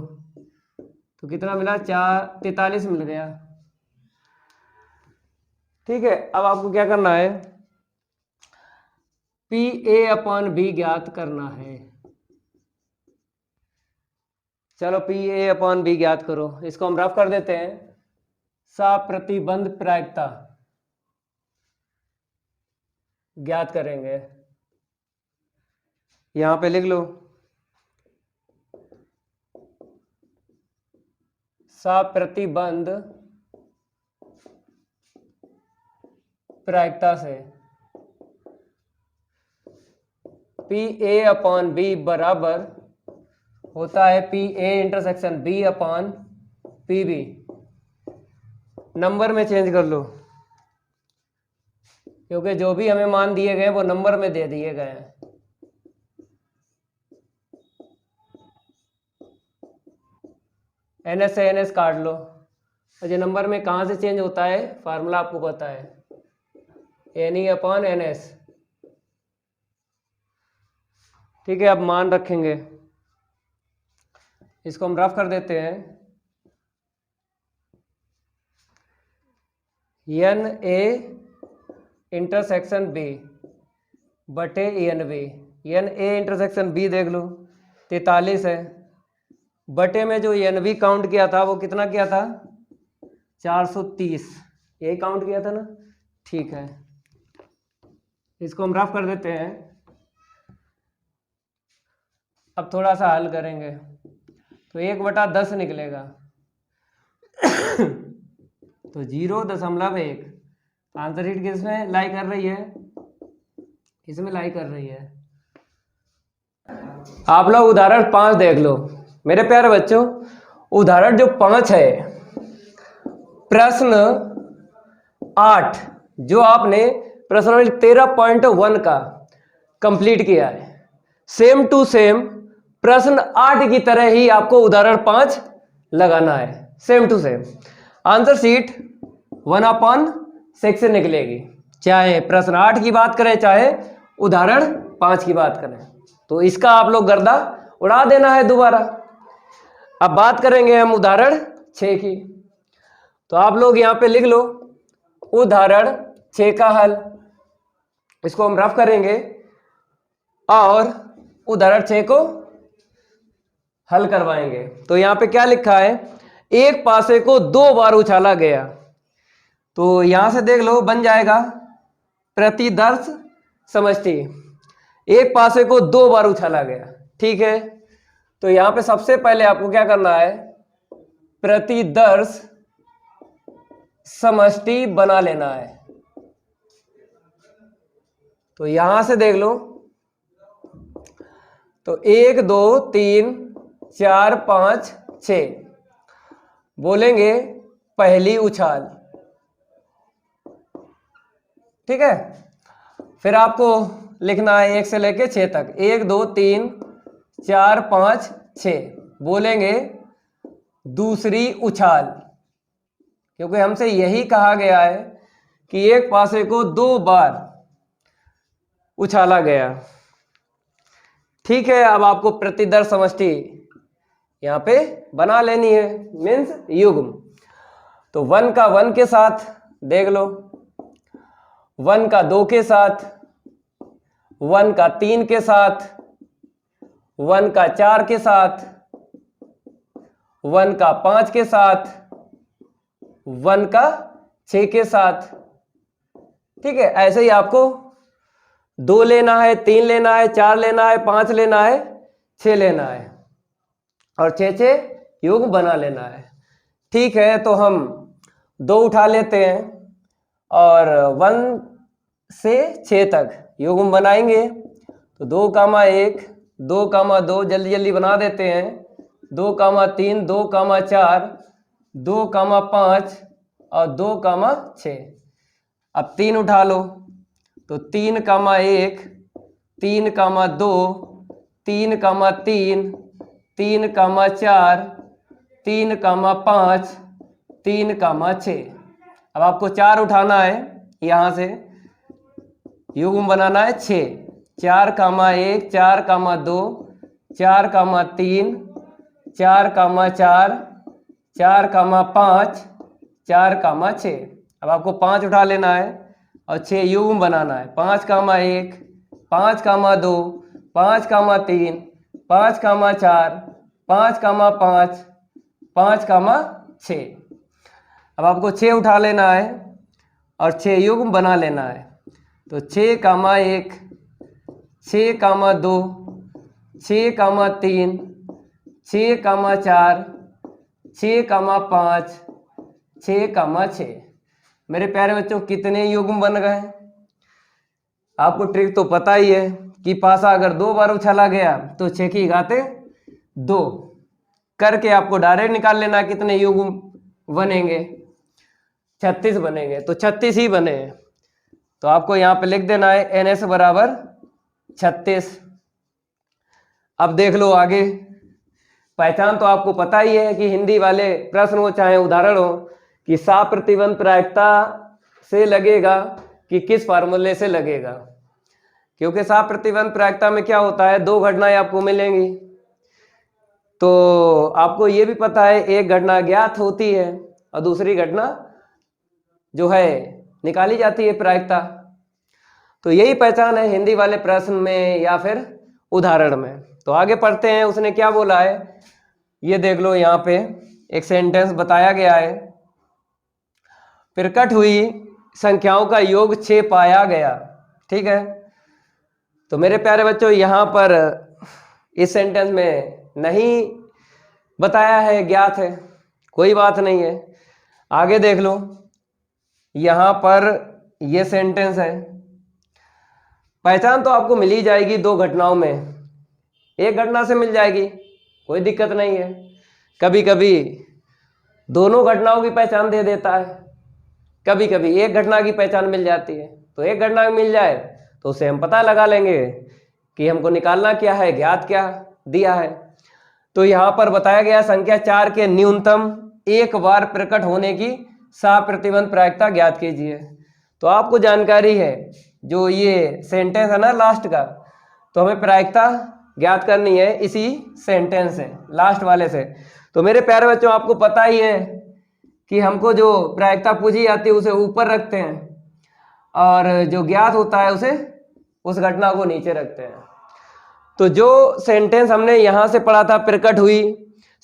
तो कितना मिला 43 मिल गया। ठीक है, अब आपको क्या करना है, पी ए अपॉन बी ज्ञात करना है। चलो पी ए अपॉन बी ज्ञात करो, इसको हम रफ कर देते हैं, साप्रतिबंध प्रायिकता ज्ञात करेंगे। यहां पे लिख लो साप्रतिबंध प्रायिकता से पी ए अपॉन बी बराबर होता है P A intersection B upon P B. Number में चेंज कर लो, क्योंकि जो भी हमें मान दिए गए वो नंबर में दे दिए गए हैं। एनएस से एनएस काट लो, और ये नंबर में कहाँ से चेंज होता है, फार्मूला आपको पता है, N E upon N S. ठीक है, अब मान रखेंगे, इसको हम रफ कर देते हैं, एन ए इंटरसेक्शन बी बटे N B. N A intersection B देख लो 43 है, बटे में जो एन बी काउंट किया था वो कितना किया था 430, यही काउंट किया था ना। ठीक है, इसको हम रफ कर देते हैं, अब थोड़ा सा हल करेंगे तो 1/10 निकलेगा तो 0.1 आंसर शीट किसमें लाई कर रही है, इसमें लाई कर रही है। आप लोग उदाहरण 5 देख लो मेरे प्यारे बच्चों। उदाहरण जो 5 है, प्रश्न 8 जो आपने प्रश्न 13.1 का कंप्लीट किया है, सेम टू सेम प्रश्न 8 की तरह ही आपको उदाहरण 5 लगाना है, same to same. Answer sheet 1/6 से निकलेगी, चाहे प्रश्न 8 की बात करें चाहे उदाहरण 5 की बात करें। तो इसका आप लोग गर्दा उड़ा देना है दोबारा। अब बात करेंगे हम उदाहरण 6 की, तो आप लोग यहां पे लिख लो उदाहरण 6 का हल, इसको हम रफ करेंगे और उदाहरण 6 को हल करवाएंगे। तो यहां पे क्या लिखा है, एक पासे को 2 बार उछाला गया, तो यहां से देख लो बन जाएगा प्रतिदर्श समष्टि। एक पासे को 2 बार उछाला गया, ठीक है। तो यहां पे सबसे पहले आपको क्या करना है, प्रतिदर्श समष्टि बना लेना है। तो यहां से देख लो, तो 1 2 3 4 5 6 बोलेंगे पहली उछाल, ठीक है। फिर आपको लिखना है 1 से लेके 6 तक, 1 2 3 4 5 6 बोलेंगे दूसरी उछाल, क्योंकि हमसे यही कहा गया है कि एक पासे को 2 बार उछाला गया, ठीक है। अब आपको प्रतिदर्श समष्टि यहां पे बना लेनी है, मीन्स युग्म। तो 1 का 1 के साथ देख लो, 1 का 2 के साथ, 1 का 3 के साथ, 1 का 4 के साथ, 1 का 5 के साथ, 1 का 6 के साथ। ठीक है, ऐसे ही आपको 2 लेना है, 3 लेना है, 4 लेना है, 5 लेना है, 6 लेना है और 6 युग्म बना लेना है। ठीक है, तो हम 2 उठा लेते हैं और 1 से 6 तक युग्म बनाएंगे। तो 2 कामा 1, 2 कामा 2 जल्दी जल्दी बना देते हैं, 2 कामा 3, 2 कामा 4, 2 कामा 5 और 2 कामा 6। अब 3 उठा लो, तो 3 कामा 1, 3 कामा 2, 3 कामा 3, 3 कामा 4, 3 कामा 5, 3 कामा 6। अब आपको 4 उठाना है, यहाँ से युग्म बनाना है 6। 4 कामा 1, 4 कामा 2, 4 कामा 3, 4 कामा 4, 4 कामा 5, 4 कामा 6। अब आपको 5 उठा लेना है और 6 युग्म बनाना है। 5 कामा 1, 5 कामा 2, 5 कामा 3, 5 कामा 4, 5 कामा 5, 5 कामा 6। अब आपको 6 उठा लेना है और 6 युग्म बना लेना है। तो 6 कामा 1, 6 कामा 2, 6 कामा 3, 6 कामा 4, 6 कामा 5, 6 कामा 6। मेरे प्यारे बच्चों, कितने युग्म बन गए? आपको ट्रिक तो पता ही है कि पासा अगर 2 बार उछाला गया तो 6 की घाते 2 करके आपको डायरेक्ट निकाल लेना कितने युग्म बनेंगे। 36 बनेंगे, तो 36 ही बने हैं। तो आपको यहाँ पे लिख देना है NS बराबर 36। अब देख लो आगे, पहचान तो आपको पता ही है कि हिंदी वाले प्रश्न हो चाहे उदाहरण हो कि साप्रतिबंध प्रायिकता से लगेगा कि किस फार्मूले से लगेगा। क्योंकि साप्रतिबंध प्रायिकता में क्या होता है, 2 घटनाएं आपको मिलेंगी। तो आपको ये भी पता है एक घटना ज्ञात होती है और दूसरी घटना जो है निकाली जाती है प्रायिकता। तो यही पहचान है हिंदी वाले प्रश्न में या फिर उदाहरण में। तो आगे पढ़ते हैं, उसने क्या बोला है ये देख लो। यहाँ पे एक सेंटेंस बताया गया है, प्रकट हुई संख्याओं का योग 6 पाया गया। ठीक है, तो मेरे प्यारे बच्चों यहाँ पर इस सेंटेंस में नहीं बताया है, ज्ञात है, कोई बात नहीं है। आगे देख लो, यहाँ पर ये सेंटेंस है, पहचान तो आपको मिल ही जाएगी 2 घटनाओं में, एक घटना से मिल जाएगी, कोई दिक्कत नहीं है। कभी कभी दोनों घटनाओं की पहचान दे देता है, कभी कभी एक घटना की पहचान मिल जाती है। तो एक घटना मिल जाए तो उसे हम पता लगा लेंगे कि हमको निकालना क्या है, ज्ञात क्या दिया है। तो यहाँ पर बताया गया संख्या 4 के न्यूनतम एक बार प्रकट होने की साप्रतिबंध प्रायिकता ज्ञात कीजिए। तो आपको जानकारी है जो ये सेंटेंस है ना लास्ट का, तो हमें प्रायिकता ज्ञात करनी है इसी सेंटेंस से, लास्ट वाले से। तो मेरे प्यारे बच्चों, आपको पता ही है कि हमको जो प्रायिकता पूछी जाती है उसे ऊपर रखते हैं और जो ज्ञात होता है उसे, उस घटना को नीचे रखते हैं। तो जो सेंटेंस हमने यहाँ से पढ़ा था, प्रकट हुई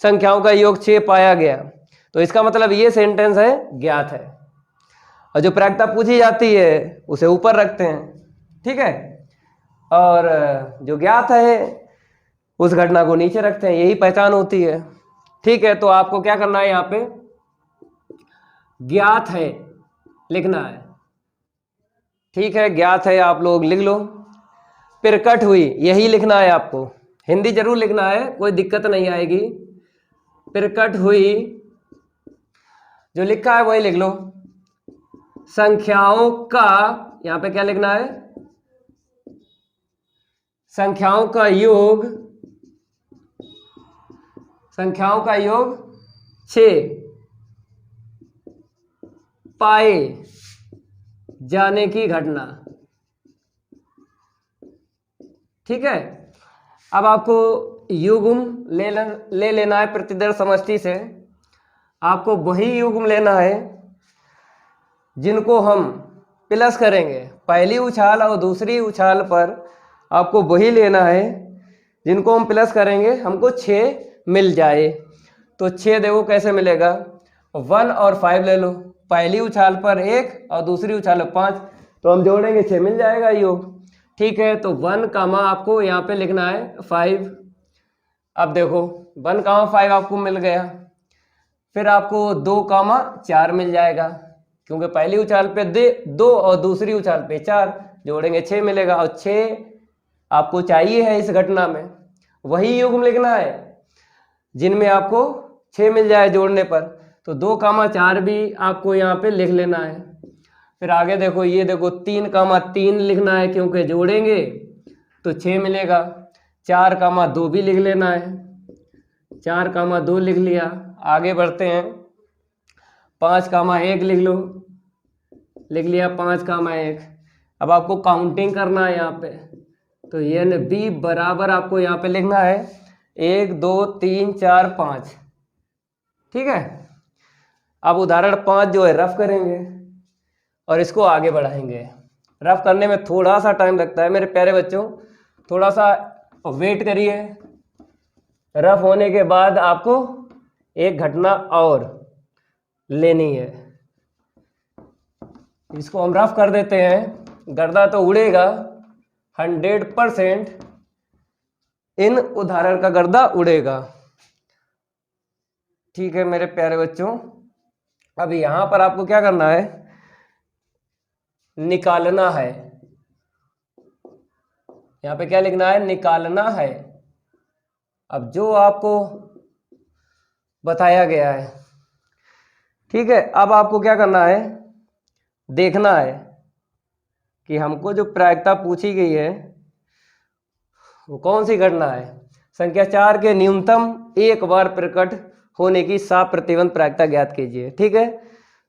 संख्याओं का योग 6 पाया गया, तो इसका मतलब ये सेंटेंस है ज्ञात है, और जो प्रायिकता पूछी जाती है उसे ऊपर रखते हैं। ठीक है, और जो ज्ञात है उस घटना को नीचे रखते हैं, यही पहचान होती है। ठीक है, तो आपको क्या करना है, यहाँ पे ज्ञात है लिखना है। ठीक है, ज्ञात है आप लोग लिख लो, प्रकट हुई यही लिखना है आपको, हिंदी जरूर लिखना है, कोई दिक्कत नहीं आएगी। प्रकट हुई जो लिखा है वही लिख लो, संख्याओं का, यहां पे क्या लिखना है, संख्याओं का योग, संख्याओं का योग 6 पाए जाने की घटना। ठीक है, अब आपको युग्म ले लेना है प्रतिदर्श समष्टि से। आपको वही युग्म लेना है जिनको हम प्लस करेंगे, पहली उछाल और दूसरी उछाल पर आपको वही लेना है जिनको हम प्लस करेंगे हमको 6 मिल जाए। तो 6 देखो कैसे मिलेगा, 1 और 5 ले लो, पहली उछाल पर 1 और दूसरी उछाल पर 5, तो हम जोड़ेंगे 6 मिल जाएगा योग। ठीक है, तो 1 कामा आपको यहाँ पे लिखना है 5। अब देखो 1 कामा 5 आपको मिल गया, फिर आपको 2 कामा 4 मिल जाएगा, क्योंकि पहली उछाल पे 2 और दूसरी उछाल पे 4, जोड़ेंगे 6 मिलेगा। और 6 आपको चाहिए है इस घटना में, वही युग्म लिखना है जिनमें आपको 6 मिल जाए जोड़ने पर, तो 2 कामा 4 भी आपको यहाँ पे लिख लेना है। फिर आगे देखो, ये देखो 3 कामा 3 लिखना है, क्योंकि जोड़ेंगे तो 6 मिलेगा। 4 कामा 2 भी लिख लेना है, 4 कामा 2 लिख लिया। आगे बढ़ते हैं, 5 कामा 1 लिख लो, लिख लिया 5 कामा 1। अब आपको काउंटिंग करना है यहाँ पे, तो ये न बी बराबर आपको यहाँ पे लिखना है 1 2 3 4 5। ठीक है, अब उदाहरण 5 जो है रफ करेंगे और इसको आगे बढ़ाएंगे। रफ करने में थोड़ा सा टाइम लगता है मेरे प्यारे बच्चों, थोड़ा सा वेट करिए। रफ होने के बाद आपको एक घटना और लेनी है, इसको हम रफ कर देते हैं। गर्दा तो उड़ेगा 100%, इन उदाहरण का गर्दा उड़ेगा। ठीक है मेरे प्यारे बच्चों, अब यहां पर आपको क्या करना है, निकालना है। यहां पे क्या लिखना है, निकालना है। अब जो आपको बताया गया है, ठीक है, अब आपको क्या करना है, देखना है कि हमको जो प्रायिकता पूछी गई है वो कौन सी घटना है। संख्या 4 के न्यूनतम एक बार प्रकट होने की साफ प्रतिबंध प्रायिकता ज्ञात कीजिए। ठीक है,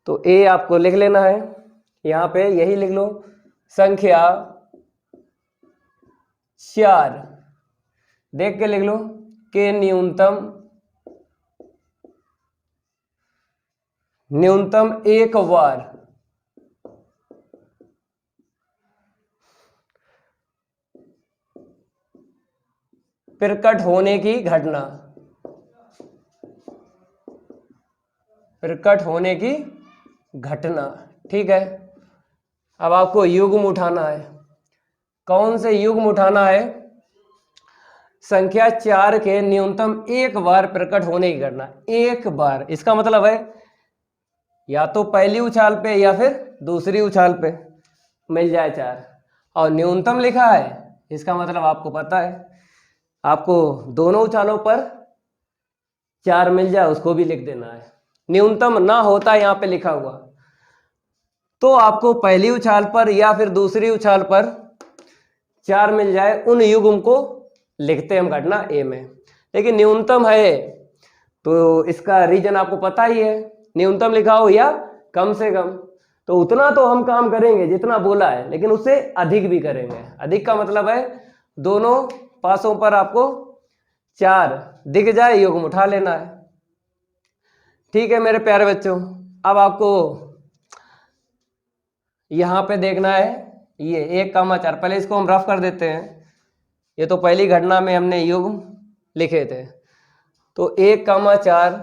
तो ए आपको लिख लेना है, यहाँ पे यही लिख लो, संख्या 4 देख के लिख लो के न्यूनतम एक बार प्रकट होने की घटना, प्रकट होने की घटना। ठीक है, अब आपको युग्म उठाना है। कौन से युग्म उठाना है, संख्या 4 के न्यूनतम एक बार प्रकट होने की घटना। एक बार, इसका मतलब है या तो पहली उछाल पे या फिर दूसरी उछाल पे मिल जाए 4, और न्यूनतम लिखा है, इसका मतलब आपको पता है आपको दोनों उछालों पर 4 मिल जाए उसको भी लिख देना है। न्यूनतम ना होता यहाँ पे लिखा हुआ, तो आपको पहली उछाल पर या फिर दूसरी उछाल पर 4 मिल जाए, उन युग्म को लिखते हम घटना ए में। लेकिन न्यूनतम है तो इसका रीजन आपको पता ही है, न्यूनतम लिखा हो या कम से कम, तो उतना तो हम काम करेंगे जितना बोला है, लेकिन उससे अधिक भी करेंगे। अधिक का मतलब है दोनों पासों पर आपको 4 दिख जाए, युग्म उठा लेना है। ठीक है मेरे प्यारे बच्चों, अब आपको यहां पे देखना है ये 1 कामा 4, पहले इसको हम रफ कर देते हैं। ये तो पहली घटना में हमने युग्म लिखे थे, तो 1 कामा 4,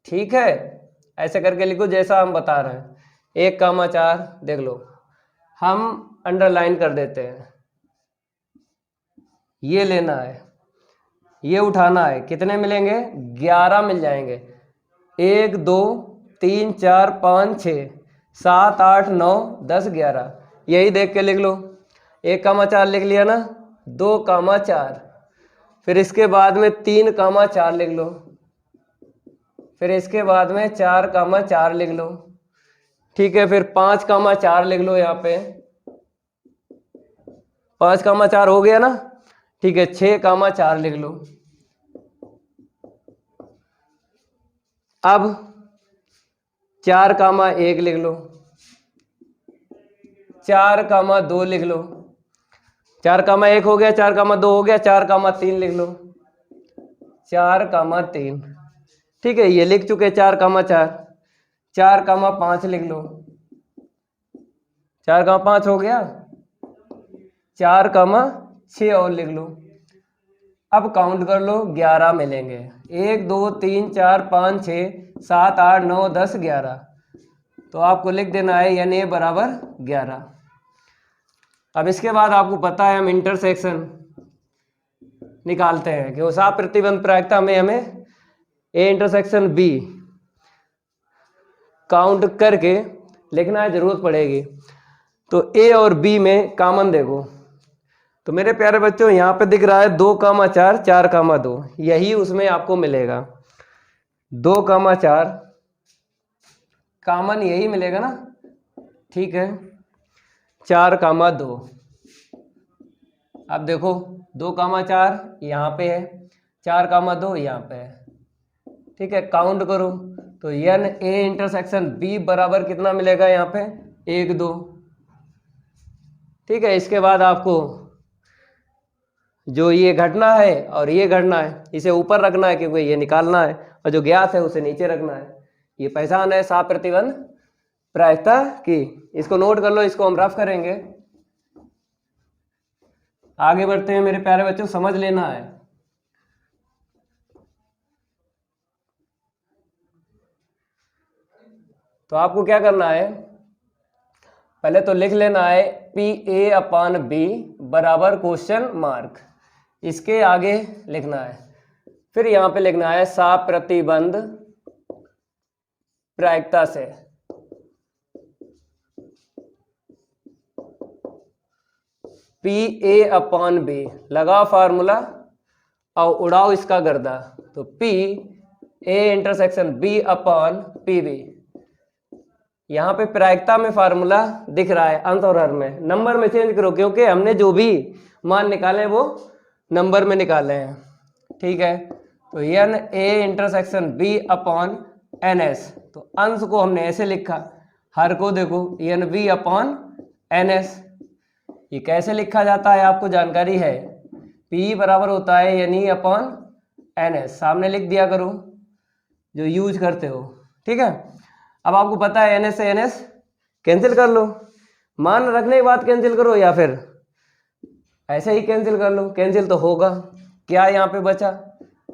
ठीक है, ऐसे करके लिखो जैसा हम बता रहे हैं। 1 कामा 4 देख लो, हम अंडरलाइन कर देते हैं, ये लेना है, ये उठाना है। कितने मिलेंगे, 11 मिल जाएंगे। 1 2 3 4 5 6 7 8 9 10 11, यही देख के लिख लो। 1 कामा 4 लिख लिया ना, 2 कामा 4, फिर इसके बाद में 3 कामा 4 लिख लो, फिर इसके बाद में 4 कामा 4 लिख लो। ठीक है, फिर 5 कामा 4 लिख लो, यहाँ पे 5 कामा 4 हो गया ना। ठीक है, 6 कामा 4 लिख लो। अब 4 कामा 1 लिख लो, 4 कामा 2 लिख लो, 4 कामा 1 हो गया, 4 कामा 2 हो गया, 4 कामा 3 लिख लो, 4 कामा 3। ठीक है, ये लिख चुके 4 कामा 4। 4 कामा 5 लिख लो, 4 कामा 5 हो गया, 4 कामा 6 और लिख लो, अब काउंट कर लो, 11 मिलेंगे। 1 2 3 4 5 6 7 8 9 10 11। तो आपको लिख देना है यानी ए बराबर 11। अब इसके बाद आपको पता है हम इंटरसेक्शन निकालते हैं कि उस आप प्रतिबंध प्रायिकता में हमें ए इंटरसेक्शन बी काउंट करके लिखना है, जरूरत पड़ेगी। तो ए और बी में कॉमन देखो, तो मेरे प्यारे बच्चों यहाँ पे दिख रहा है 2,4 4,2, यही उसमें आपको मिलेगा। 2,4 कॉमन यही मिलेगा ना, ठीक है। 4,2 अब देखो 2,4 यहाँ पे है, 4,2 यहाँ पे है, ठीक है। काउंट करो तो एन ए इंटरसेक्शन बी बराबर कितना मिलेगा यहाँ पे 1 2, ठीक है। इसके बाद आपको जो ये घटना है और ये घटना है इसे ऊपर रखना है क्योंकि ये निकालना है, और जो ज्ञात है उसे नीचे रखना है। ये पहचान है साप प्रतिबंध प्रायिकता की, इसको नोट कर लो, इसको हम रफ करेंगे। आगे बढ़ते हैं मेरे प्यारे बच्चों, समझ लेना है। तो आपको क्या करना है, पहले तो लिख लेना है पी ए अपान बी बराबर क्वेश्चन मार्क, इसके आगे लिखना है। फिर यहां पे लिखना है साप प्रतिबंध प्रायिकता से पी ए अपान बी, लगाओ फार्मूला और उड़ाओ इसका गर्दा। तो P A intersection B upon P B, यहाँ पे प्रायिकता में फार्मूला दिख रहा है अंश और हर में, नंबर में चेंज करो क्योंकि हमने जो भी मान निकाले वो नंबर में निकाले हैं, ठीक है। तो N A intersection B upon N S, तो अंश को हमने ऐसे लिखा, हर को देखो N B upon N S. ये कैसे लिखा जाता है आपको जानकारी है, पी बराबर होता है N E upon N S, सामने लिख दिया करो जो यूज करते हो, ठीक है। अब आपको पता है एन एस से एन एस कैंसिल कर लो, मान रखने के बाद कैंसिल करो या फिर ऐसे ही कैंसिल कर लो, कैंसिल तो होगा। क्या यहाँ पे बचा,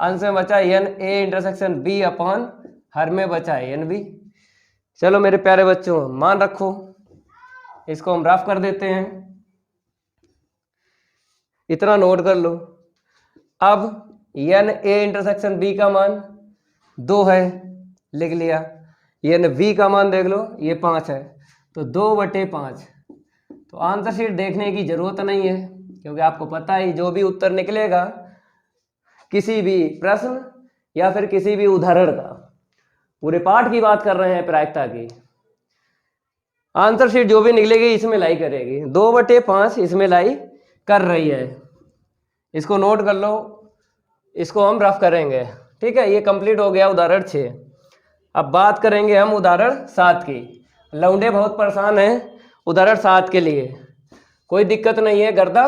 अंश में बचा N A intersection B upon हर में बचा एन बी। चलो मेरे प्यारे बच्चों मान रखो, इसको हम रफ कर देते हैं, इतना नोट कर लो। अब एन ए इंटरसेक्शन बी का मान 2 है, लिख लिया। एन बी का मान देख लो ये 5 है, तो 2/5। तो आंसर शीट देखने की जरूरत नहीं है क्योंकि आपको पता ही जो भी उत्तर निकलेगा किसी भी प्रश्न या फिर किसी भी उदाहरण का, पूरे पाठ की बात कर रहे हैं प्रायिकता की, आंसर शीट जो भी निकलेगी इसमें लाई करेगी। 2/5 इसमें लाई कर रही है, इसको नोट कर लो, इसको हम रफ करेंगे, ठीक है। ये कंप्लीट हो गया उदाहरण 6। अब बात करेंगे हम उदाहरण 7 की। लौंडे बहुत परेशान हैं उदाहरण 7 के लिए, कोई दिक्कत नहीं है, गर्दा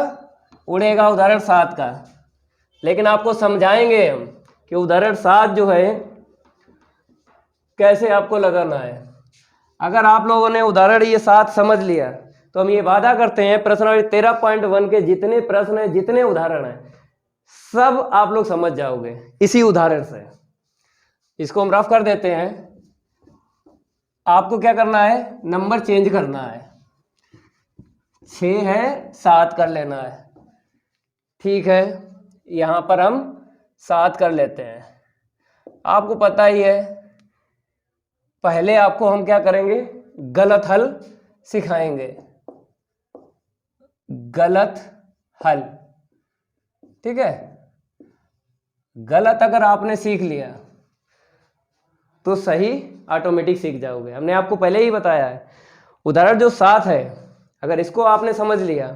उड़ेगा उदाहरण 7 का, लेकिन आपको समझाएंगे हम कि उदाहरण 7 जो है कैसे आपको लगाना है। अगर आप लोगों ने उदाहरण ये 7 समझ लिया तो हम ये वादा करते हैं प्रश्नावली 13.1 के जितने प्रश्न हैं, जितने उदाहरण हैं, सब आप लोग समझ जाओगे इसी उदाहरण से। इसको हम रफ कर देते हैं। आपको क्या करना है, नंबर चेंज करना है, 6 है 7 कर लेना है, ठीक है। यहां पर हम 7 कर लेते हैं। आपको पता ही है, पहले आपको हम क्या करेंगे, गलत हल सिखाएंगे, गलत हल, ठीक है। गलत अगर आपने सीख लिया तो सही ऑटोमेटिक सीख जाओगे। हमने आपको पहले ही बताया है उदाहरण जो 7 है, अगर इसको आपने समझ लिया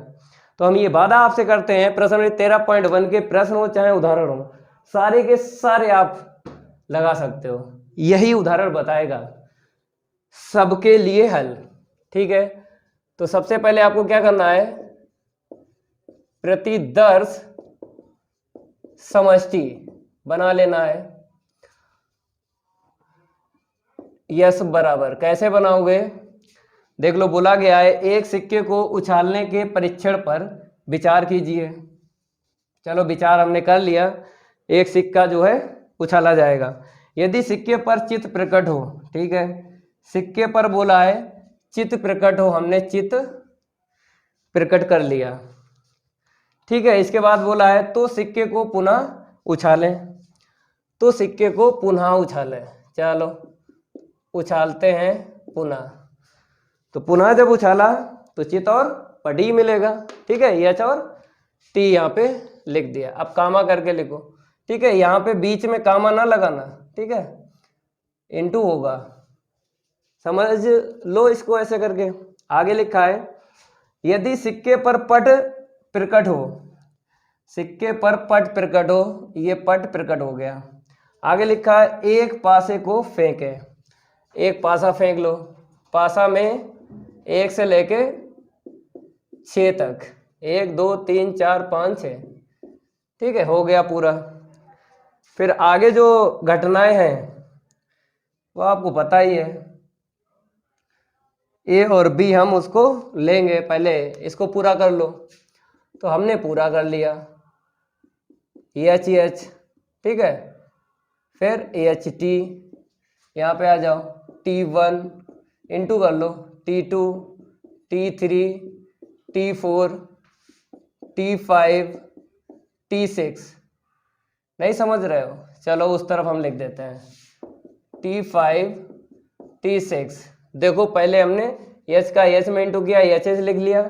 तो हम ये वादा आपसे करते हैं प्रश्नावली 13.1 के प्रश्न हो चाहे उदाहरण हो, सारे के सारे आप लगा सकते हो। यही उदाहरण बताएगा सबके लिए हल, ठीक है। तो सबसे पहले आपको क्या करना है, प्रतिदर्श समष्टि बना लेना है। यस बराबर कैसे बनाओगे, देख लो बोला गया है एक सिक्के को उछालने के परीक्षण पर विचार कीजिए। चलो विचार हमने कर लिया। एक सिक्का जो है उछाला जाएगा। यदि सिक्के पर चित्र प्रकट हो, ठीक है, सिक्के पर बोला है चित्र प्रकट हो, हमने चित्र प्रकट कर लिया, ठीक है। इसके बाद बोला है तो सिक्के को पुनः उछालें, तो सिक्के को पुनः उछालें। चलो उछालते हैं पुनः। तो पुनः जब उछाला तो चित और पट ही मिलेगा, ठीक है। एच और टी यहाँ पे लिख दिया। अब कामा करके लिखो, ठीक है। यहाँ पे बीच में कामा ना लगाना, ठीक है, इनटू होगा, समझ लो इसको ऐसे करके। आगे लिखा है यदि सिक्के पर पट प्रकट हो, सिक्के पर पट प्रकट हो, ये पट प्रकट हो गया। आगे लिखा है एक पासे को फेंके, एक पासा फेंक लो। पासा में 1 से लेके 6 तक, 1 2 3 4 5 6, ठीक है, हो गया पूरा। फिर आगे जो घटनाएं हैं वो आपको पता ही है, ए और बी हम उसको लेंगे। पहले इसको पूरा कर लो, तो हमने पूरा कर लिया, एच एच, ठीक है। फिर एच टी, यहाँ पे आ जाओ, T1 इंटू कर लो, T2 T3 T4 T5 T6। नहीं समझ रहे हो, चलो उस तरफ हम लिख देते हैं, T5 T6। देखो पहले हमने एच का एच में इंटू किया, एच एच लिख लिया,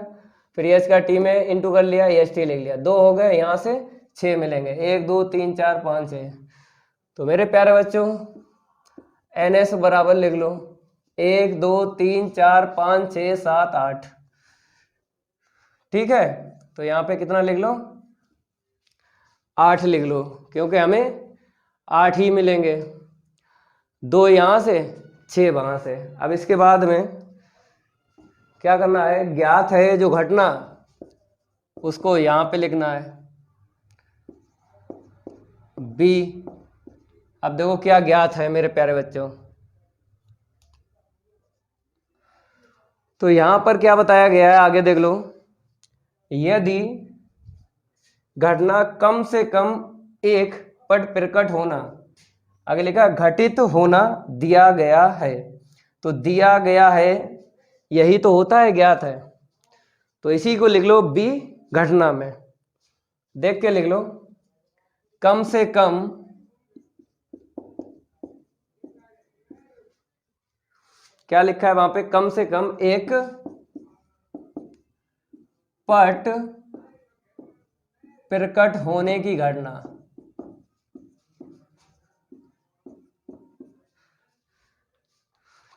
फिर एच का टी में इंटू कर लिया, एच टी लिख लिया। 2 हो गए, यहाँ से 6 मिलेंगे, 1 2 3 4 5 6। तो मेरे प्यारे बच्चों एन एस बराबर लिख लो 1 2 3 4 5 6 7 8, ठीक है। तो यहाँ पे कितना लिख लो, 8 लिख लो, क्योंकि हमें 8 ही मिलेंगे। 2 यहाँ से, 6 वहाँ से। अब इसके बाद में क्या करना है, ज्ञात है जो घटना उसको यहाँ पे लिखना है, बी। अब देखो क्या ज्ञात है मेरे प्यारे बच्चों, तो यहाँ पर क्या बताया गया है, आगे देख लो। यदि घटना कम से कम एक पट प्रकट होना, आगे लिखा घटित होना दिया गया है, तो दिया गया है यही तो होता है, ज्ञात है। तो इसी को लिख लो बी घटना में, देख के लिख लो, कम से कम क्या लिखा है वहां पे, कम से कम एक पट प्रकट होने की घटना।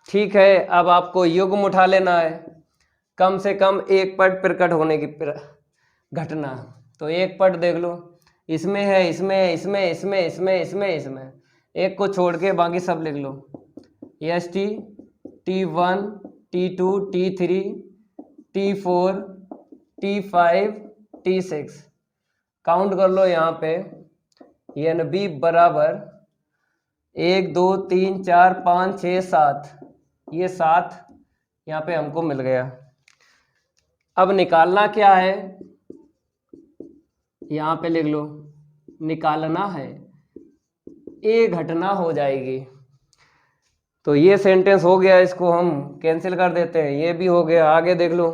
ठीक है, अब आपको युग्म उठा लेना है, कम से कम एक पट प्रकट होने की घटना। तो एक पट देख लो, इसमें है, इसमें है, इसमें इसमें इसमें इसमें इसमें, एक को छोड़ के बाकी सब लिख लो, S T T1 T2 T3 T4 T5 T6, count कर लो यहाँ पे, एन बी बराबर 1 2 3 4 5 6 7, ये 7 यहाँ पे हमको मिल गया। अब निकालना क्या है, यहाँ पे लिख लो, निकालना है, ये घटना हो जाएगी। तो ये सेंटेंस हो गया, इसको हम कैंसिल कर देते हैं, ये भी हो गया। आगे देख लो,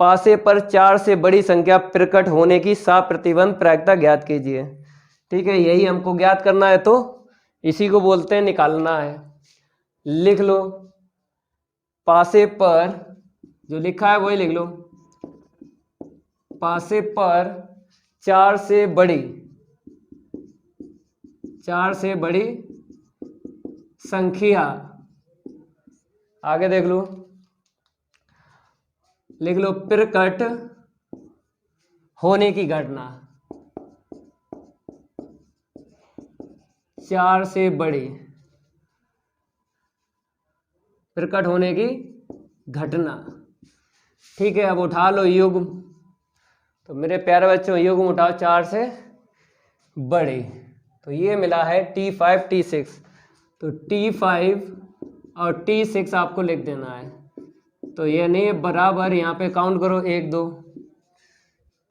पासे पर 4 से बड़ी संख्या प्रकट होने की साप्रतिबंध प्रायिकता ज्ञात कीजिए। ठीक है, यही हमको ज्ञात करना है, तो इसी को बोलते हैं निकालना है। लिख लो, पासे पर जो लिखा है वही लिख लो, पासे पर 4 से बड़ी संख्या, आगे देख लो, लिख लो प्रकट होने की घटना, 4 से बड़ी प्रकट होने की घटना। ठीक है, अब उठा लो युग्म। तो मेरे प्यारे बच्चों युग्म उठाओ 4 से बड़ी, तो ये मिला है T5 T6, तो T5 और T6 आपको लिख देना है। तो यानी बराबर यहाँ पे काउंट करो, 1 2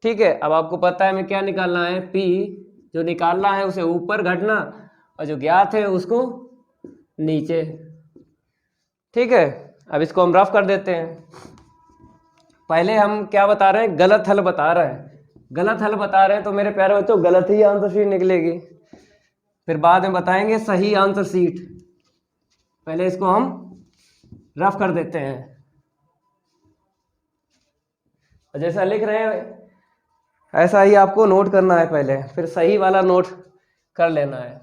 ठीक है, अब आपको पता है हमें क्या निकालना है, P जो निकालना है उसे ऊपर घटना और जो ज्ञात है उसको नीचे। ठीक है, अब इसको हम रफ कर देते हैं। पहले हम क्या बता रहे हैं, गलत हल बता रहे हैं। गलत हल बता रहे हैं तो मेरे प्यारे बच्चों गलत ही आंसर शीट निकलेगी, फिर बाद में बताएंगे सही आंसर शीट। पहले इसको हम रफ कर देते हैं, जैसा लिख रहे हैं ऐसा ही आपको नोट करना है पहले, फिर सही वाला नोट कर लेना है।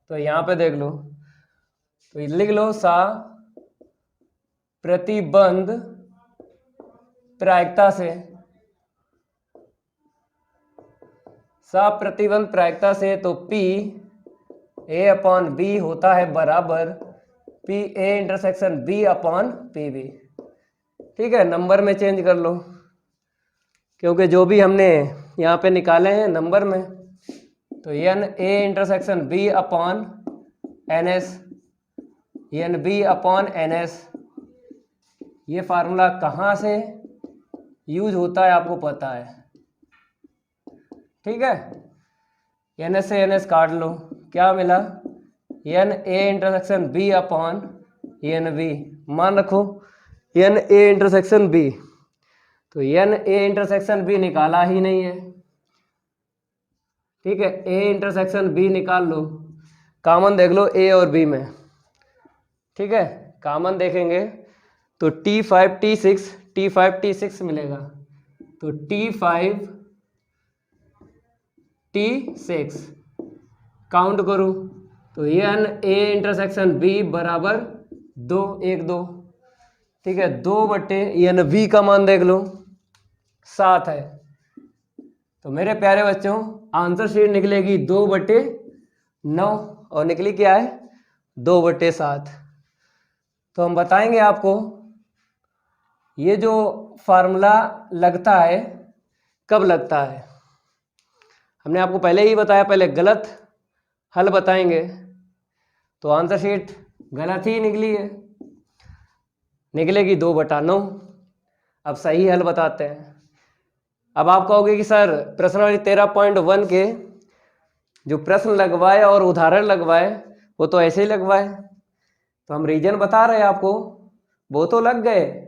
तो यहाँ पे देख लो, तो लिख लो सा प्रतिबंध प्रायिकता से, सा प्रतिबंध प्रायिकता से, तो P A अपॉन B होता है बराबर P A intersection B upon PB। ठीक है, नंबर में चेंज कर लो क्योंकि जो भी हमने यहाँ पे निकाले हैं नंबर में, तो N A intersection B upon NS, N B upon NS, ये फार्मूला कहाँ से यूज होता है आपको पता है। ठीक है, NS से NS काट लो, क्या मिला, N A intersection B upon N B, मान रखो N A इंटरसेक्शन B, तो N A इंटरसेक्शन B निकाला ही नहीं है। ठीक है, A इंटरसेक्शन B निकाल लो, कॉमन देख लो A और B में। ठीक है, कॉमन देखेंगे तो T5 T6 मिलेगा, तो T5 T6 काउंट करो तो N A इंटरसेक्शन B बराबर 2 1 2। ठीक है, 2/N B का मान देख लो 7 है, तो मेरे प्यारे बच्चों आंसर शीट निकलेगी 2/9 और निकली क्या है 2/7। तो हम बताएंगे आपको ये जो फार्मूला लगता है कब लगता है। हमने आपको पहले ही बताया, पहले गलत हल बताएंगे तो आंसर शीट गलत ही निकली है, निकलेगी 2/9। अब सही हल बताते हैं। अब आप कहोगे कि सर प्रश्नावली 13.1 के जो प्रश्न लगवाए और उदाहरण लगवाए वो तो ऐसे ही लगवाए, तो हम रीजन बता रहे हैं आपको, वो तो लग गए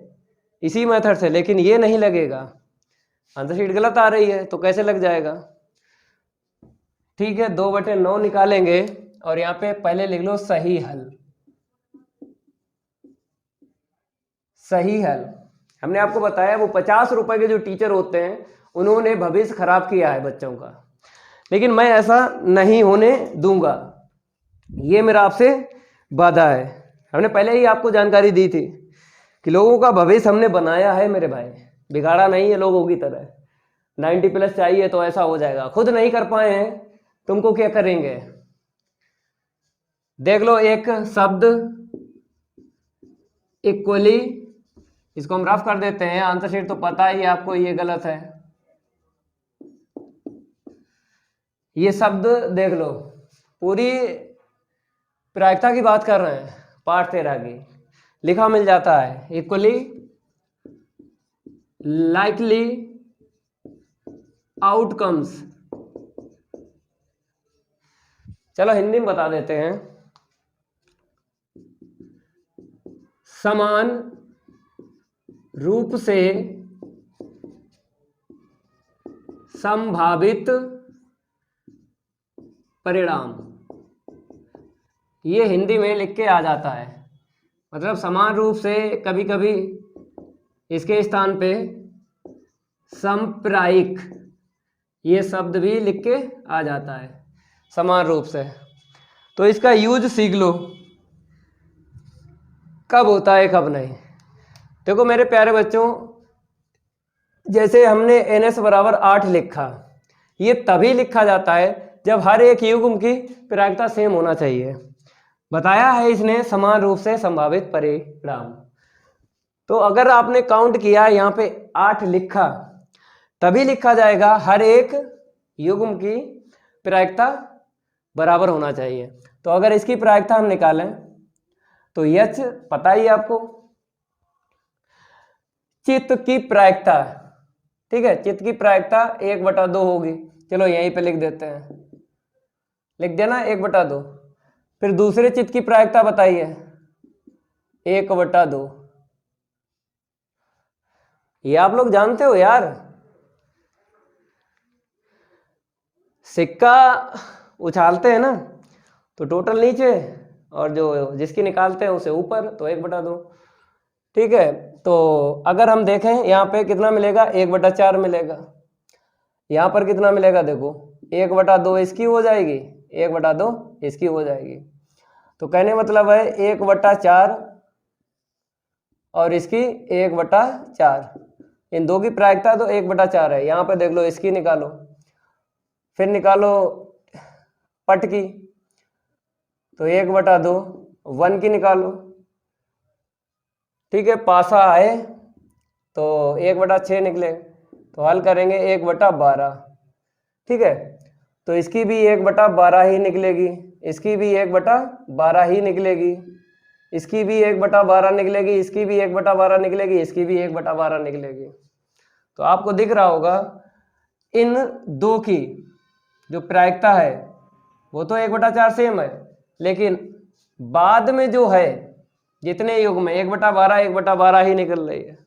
इसी मेथड से, लेकिन ये नहीं लगेगा, आंसर शीट गलत आ रही है तो कैसे लग जाएगा। ठीक है, 2/9 निकालेंगे और यहाँ पे पहले लिख लो सही हल। सही हल हमने आपको बताया वो 50 रुपए के जो टीचर होते हैं उन्होंने भविष्य खराब किया है बच्चों का, लेकिन मैं ऐसा नहीं होने दूंगा, ये मेरा आपसे वादा है। हमने पहले ही आपको जानकारी दी थी कि लोगों का भविष्य हमने बनाया है मेरे भाई, बिगाड़ा नहीं है लोगों की तरह। 90+ चाहिए तो ऐसा हो जाएगा, खुद नहीं कर पाए हैं तुमको क्या करेंगे। देख लो एक शब्द इक्वली, इसको हम रफ कर देते हैं, आंसर शीट तो पता ही आपको ये गलत है। ये शब्द देख लो, पूरी प्रायिकता की बात कर रहे हैं, पार्ट 13 की, लिखा मिल जाता है इक्वली लाइकली आउटकम्स। चलो हिंदी में बता देते हैं, समान रूप से संभावित परिणाम, ये हिंदी में लिख के आ जाता है, मतलब समान रूप से, कभी कभी इसके स्थान पे संप्रायिक ये शब्द भी लिख के आ जाता है समान रूप से। तो इसका यूज सीख लो कब होता है कब नहीं। देखो मेरे प्यारे बच्चों, जैसे हमने NS बराबर 8 लिखा, ये तभी लिखा जाता है जब हर एक युग्म की प्रायिकता सेम होना चाहिए। बताया है इसने समान रूप से संभावित परिणाम, तो अगर आपने काउंट किया यहाँ पे 8 लिखा, तभी लिखा जाएगा हर एक युग्म की प्रायिकता बराबर होना चाहिए। तो अगर इसकी प्रायिकता हम निकालें तो H पता ही आपको, चित्त की प्रायिकता, ठीक है, चित्त की प्रायिकता 1/2 होगी। चलो यहीं पे लिख देते हैं, लिख देना 1/2। फिर दूसरे चित्त की प्रायिकता बताइए 1/2। ये आप लोग जानते हो यार, सिक्का उछालते हैं ना तो टोटल नीचे और जो जिसकी निकालते हैं उसे ऊपर, तो 1/2। ठीक है, तो अगर हम देखें यहाँ पे कितना मिलेगा, 1/4 मिलेगा। यहाँ पर कितना मिलेगा देखो, 1/2 इसकी हो जाएगी, 1/2 इसकी हो जाएगी। तो कहने मतलब है 1/4 और इसकी 1/4, इन दो की प्रायिकता तो 1/4 है। यहाँ पे देख लो इसकी निकालो, फिर निकालो पट की, तो 1/2 1 की निकालो। ठीक है, पासा आए तो 1/6 निकले, तो हल करेंगे 1/12। ठीक है, तो इसकी भी 1/12 ही निकलेगी, इसकी भी 1/12 ही निकलेगी, इसकी भी 1/12 निकलेगी, इसकी भी 1/12 निकलेगी, इसकी भी 1/12 निकलेगी। तो आपको दिख रहा होगा इन दो की जो प्रायिकता है वो तो 1/4 सेम है, लेकिन बाद में जो है जितने युग में 1/12 1/12 ही निकल रही है,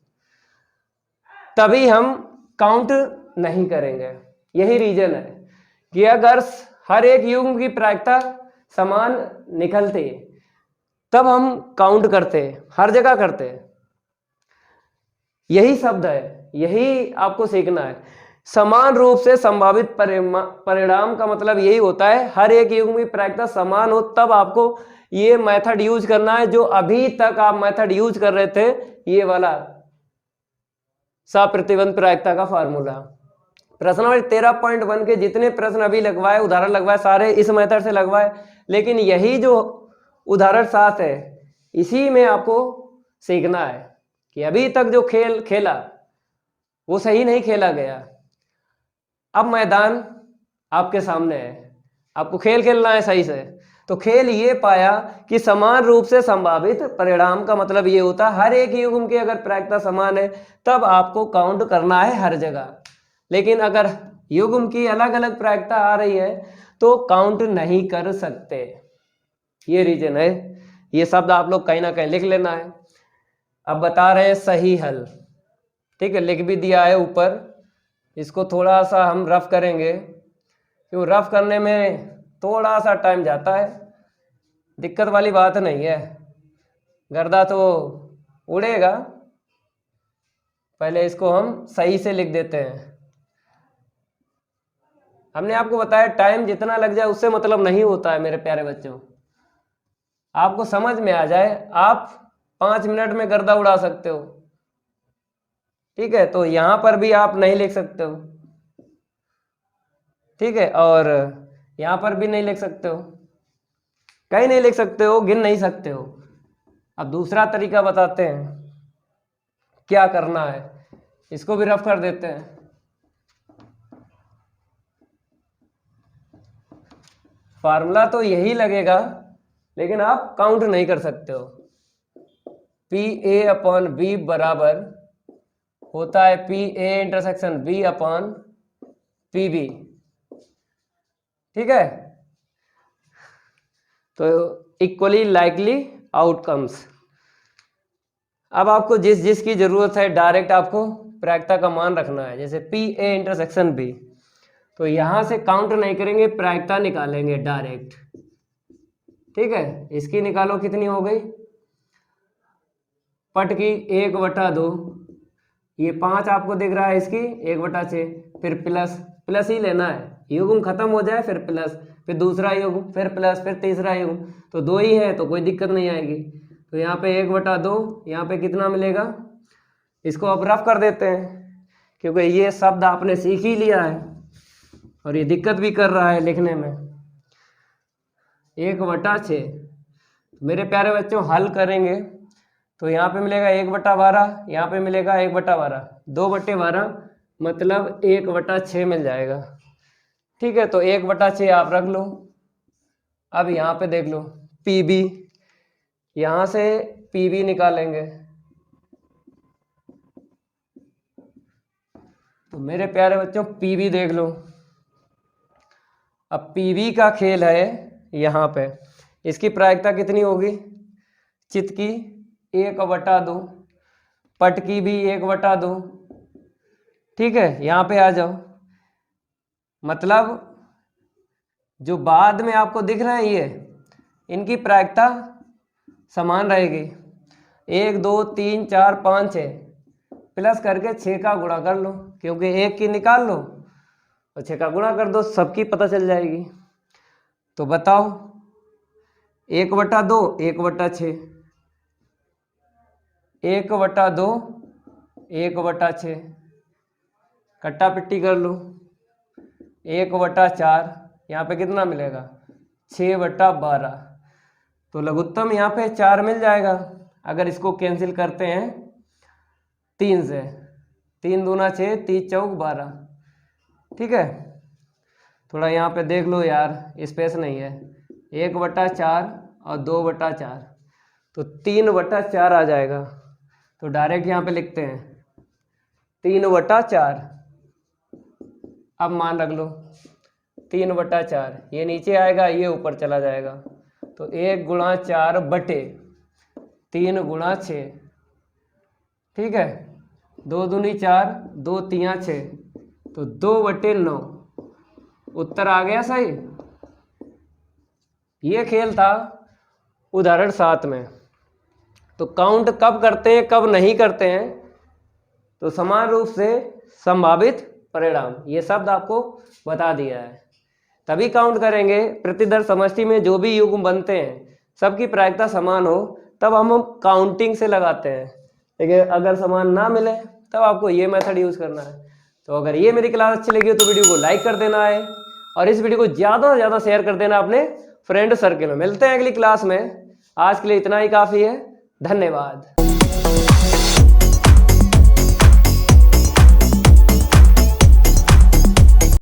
तभी हम काउंट नहीं करेंगे। यही रीजन है कि अगर हर एक युग की प्रायिकता समान निकलती तब हम काउंट करते, हर जगह करते। यही शब्द है, यही आपको सीखना है। समान रूप से संभावित परिणाम का मतलब यही होता है हर एक युग की प्रायिकता समान हो, तब आपको ये मेथड यूज करना है जो अभी तक आप मेथड यूज कर रहे थे, ये वाला सप्रतिबंध प्रायिकता का फार्मूला। प्रश्नावली 13.1 के जितने प्रश्न अभी लगवाए, उदाहरण लगवाए, सारे इस मेथड से लगवाए, लेकिन यही जो उदाहरण 7 है इसी में आपको सीखना है कि अभी तक जो खेल खेला वो सही नहीं खेला गया। अब मैदान आपके सामने है, आपको खेल खेलना है सही से। तो खेल ये पाया कि समान रूप से संभावित परिणाम का मतलब ये होता है हर एक युग्म की अगर प्रायिकता समान है तब आपको काउंट करना है हर जगह, लेकिन अगर युग्म की अलग अलग प्रायिकता आ रही है तो काउंट नहीं कर सकते। ये रीजन है, ये शब्द आप लोग कहीं ना कहीं लिख लेना है। अब बता रहे हैं सही हल, ठीक है, लिख भी दिया है ऊपर। इसको थोड़ा सा हम रफ करेंगे, क्यों रफ करने में थोड़ा सा टाइम जाता है, दिक्कत वाली बात नहीं है, गर्दा तो उड़ेगा। पहले इसको हम सही से लिख देते हैं। हमने आपको बताया टाइम जितना लग जाए उससे मतलब नहीं होता है मेरे प्यारे बच्चों, आपको समझ में आ जाए आप 5 मिनट में गर्दा उड़ा सकते हो। ठीक है, तो यहां पर भी आप नहीं लिख सकते हो, ठीक है, और यहां पर भी नहीं लिख सकते हो, कहीं नहीं लिख सकते हो, गिन नहीं सकते हो। अब दूसरा तरीका बताते हैं क्या करना है, इसको भी रफ कर देते हैं। फार्मूला तो यही लगेगा लेकिन आप काउंट नहीं कर सकते हो। PA/B बराबर होता है PA इंटरसेक्शन B/PB। ठीक है, तो इक्वली लाइकली आउटकम्स। अब आपको जिस जिस की जरूरत है डायरेक्ट आपको प्रायिकता का मान रखना है, जैसे PA इंटरसेक्शन B, तो यहां से काउंट नहीं करेंगे, प्रायिकता निकालेंगे डायरेक्ट। ठीक है, इसकी निकालो कितनी हो गई, पट की 1/2, ये 5 आपको दिख रहा है, इसकी 1/6, फिर प्लस प्लस ही लेना है, युग्म खत्म हो जाए फिर प्लस, फिर दूसरा युग्म, फिर प्लस, फिर तीसरा युग्म, तो 2 ही है तो कोई दिक्कत नहीं आएगी। तो यहाँ पे 1/2, यहाँ पे कितना मिलेगा, इसको अब रफ कर देते हैं क्योंकि ये शब्द आपने सीख ही लिया है और ये दिक्कत भी कर रहा है लिखने में। 1/6 मेरे प्यारे बच्चों हल करेंगे तो यहाँ पे मिलेगा 1/12, यहाँ पे मिलेगा 1/12, 2/12 मतलब 1/6 मिल जाएगा। ठीक है, तो 1/6 आप रख लो। अब यहाँ पे देख लो PB, यहाँ से PB निकालेंगे तो मेरे प्यारे बच्चों पीवी देख लो। अब पीवी का खेल है यहाँ पे, इसकी प्रायिकता कितनी होगी? चित्त की 1/2, पट की भी 1/2। ठीक है, यहाँ पे आ जाओ। मतलब जो बाद में आपको दिख रहा है ये, इनकी प्रायिकता समान रहेगी। 1 2 3 4 5 6 प्लस करके 6 का गुणा कर लो, क्योंकि 1 की निकाल लो और 6 का गुणा कर दो, सबकी पता चल जाएगी। तो बताओ 1/2 1/6, 1/2 1/6, कट्टा पिट्टी कर लो। 1/4 यहाँ पे कितना मिलेगा? 6/12। तो लघुत्तम यहाँ पे 4 मिल जाएगा। अगर इसको कैंसिल करते हैं 3 से, 3 दूना 6, 3 चौक 12। ठीक है, थोड़ा यहाँ पे देख लो यार, स्पेस नहीं है। 1/4 और 2/4, तो 3/4 आ जाएगा। तो डायरेक्ट यहाँ पे लिखते हैं 3/4। अब मान रख लो 3/4, ये नीचे आएगा, ये ऊपर चला जाएगा। तो 1 गुणा 4 बटे 3 गुणा 6। ठीक है, 2 दूनी 4, 2 तिया 6, तो 2/9 उत्तर आ गया सही। ये खेल था उदाहरण 7 में। तो काउंट कब करते हैं कब नहीं करते हैं, तो समान रूप से संभावित परिणाम, ये शब्द आपको बता दिया है। तभी काउंट करेंगे। प्रतिदर समष्टि में जो भी युग्म बनते हैं सबकी प्रायिकता समान हो, तब हम काउंटिंग से लगाते हैं। लेकिन अगर समान ना मिले तब आपको ये मेथड यूज करना है। तो अगर ये मेरी क्लास अच्छी लगी हो तो वीडियो को लाइक कर देना है और इस वीडियो को ज़्यादा से ज़्यादा शेयर कर देना अपने फ्रेंड सर्कल में। मिलते हैं अगली क्लास में, आज के लिए इतना ही काफ़ी है। धन्यवाद।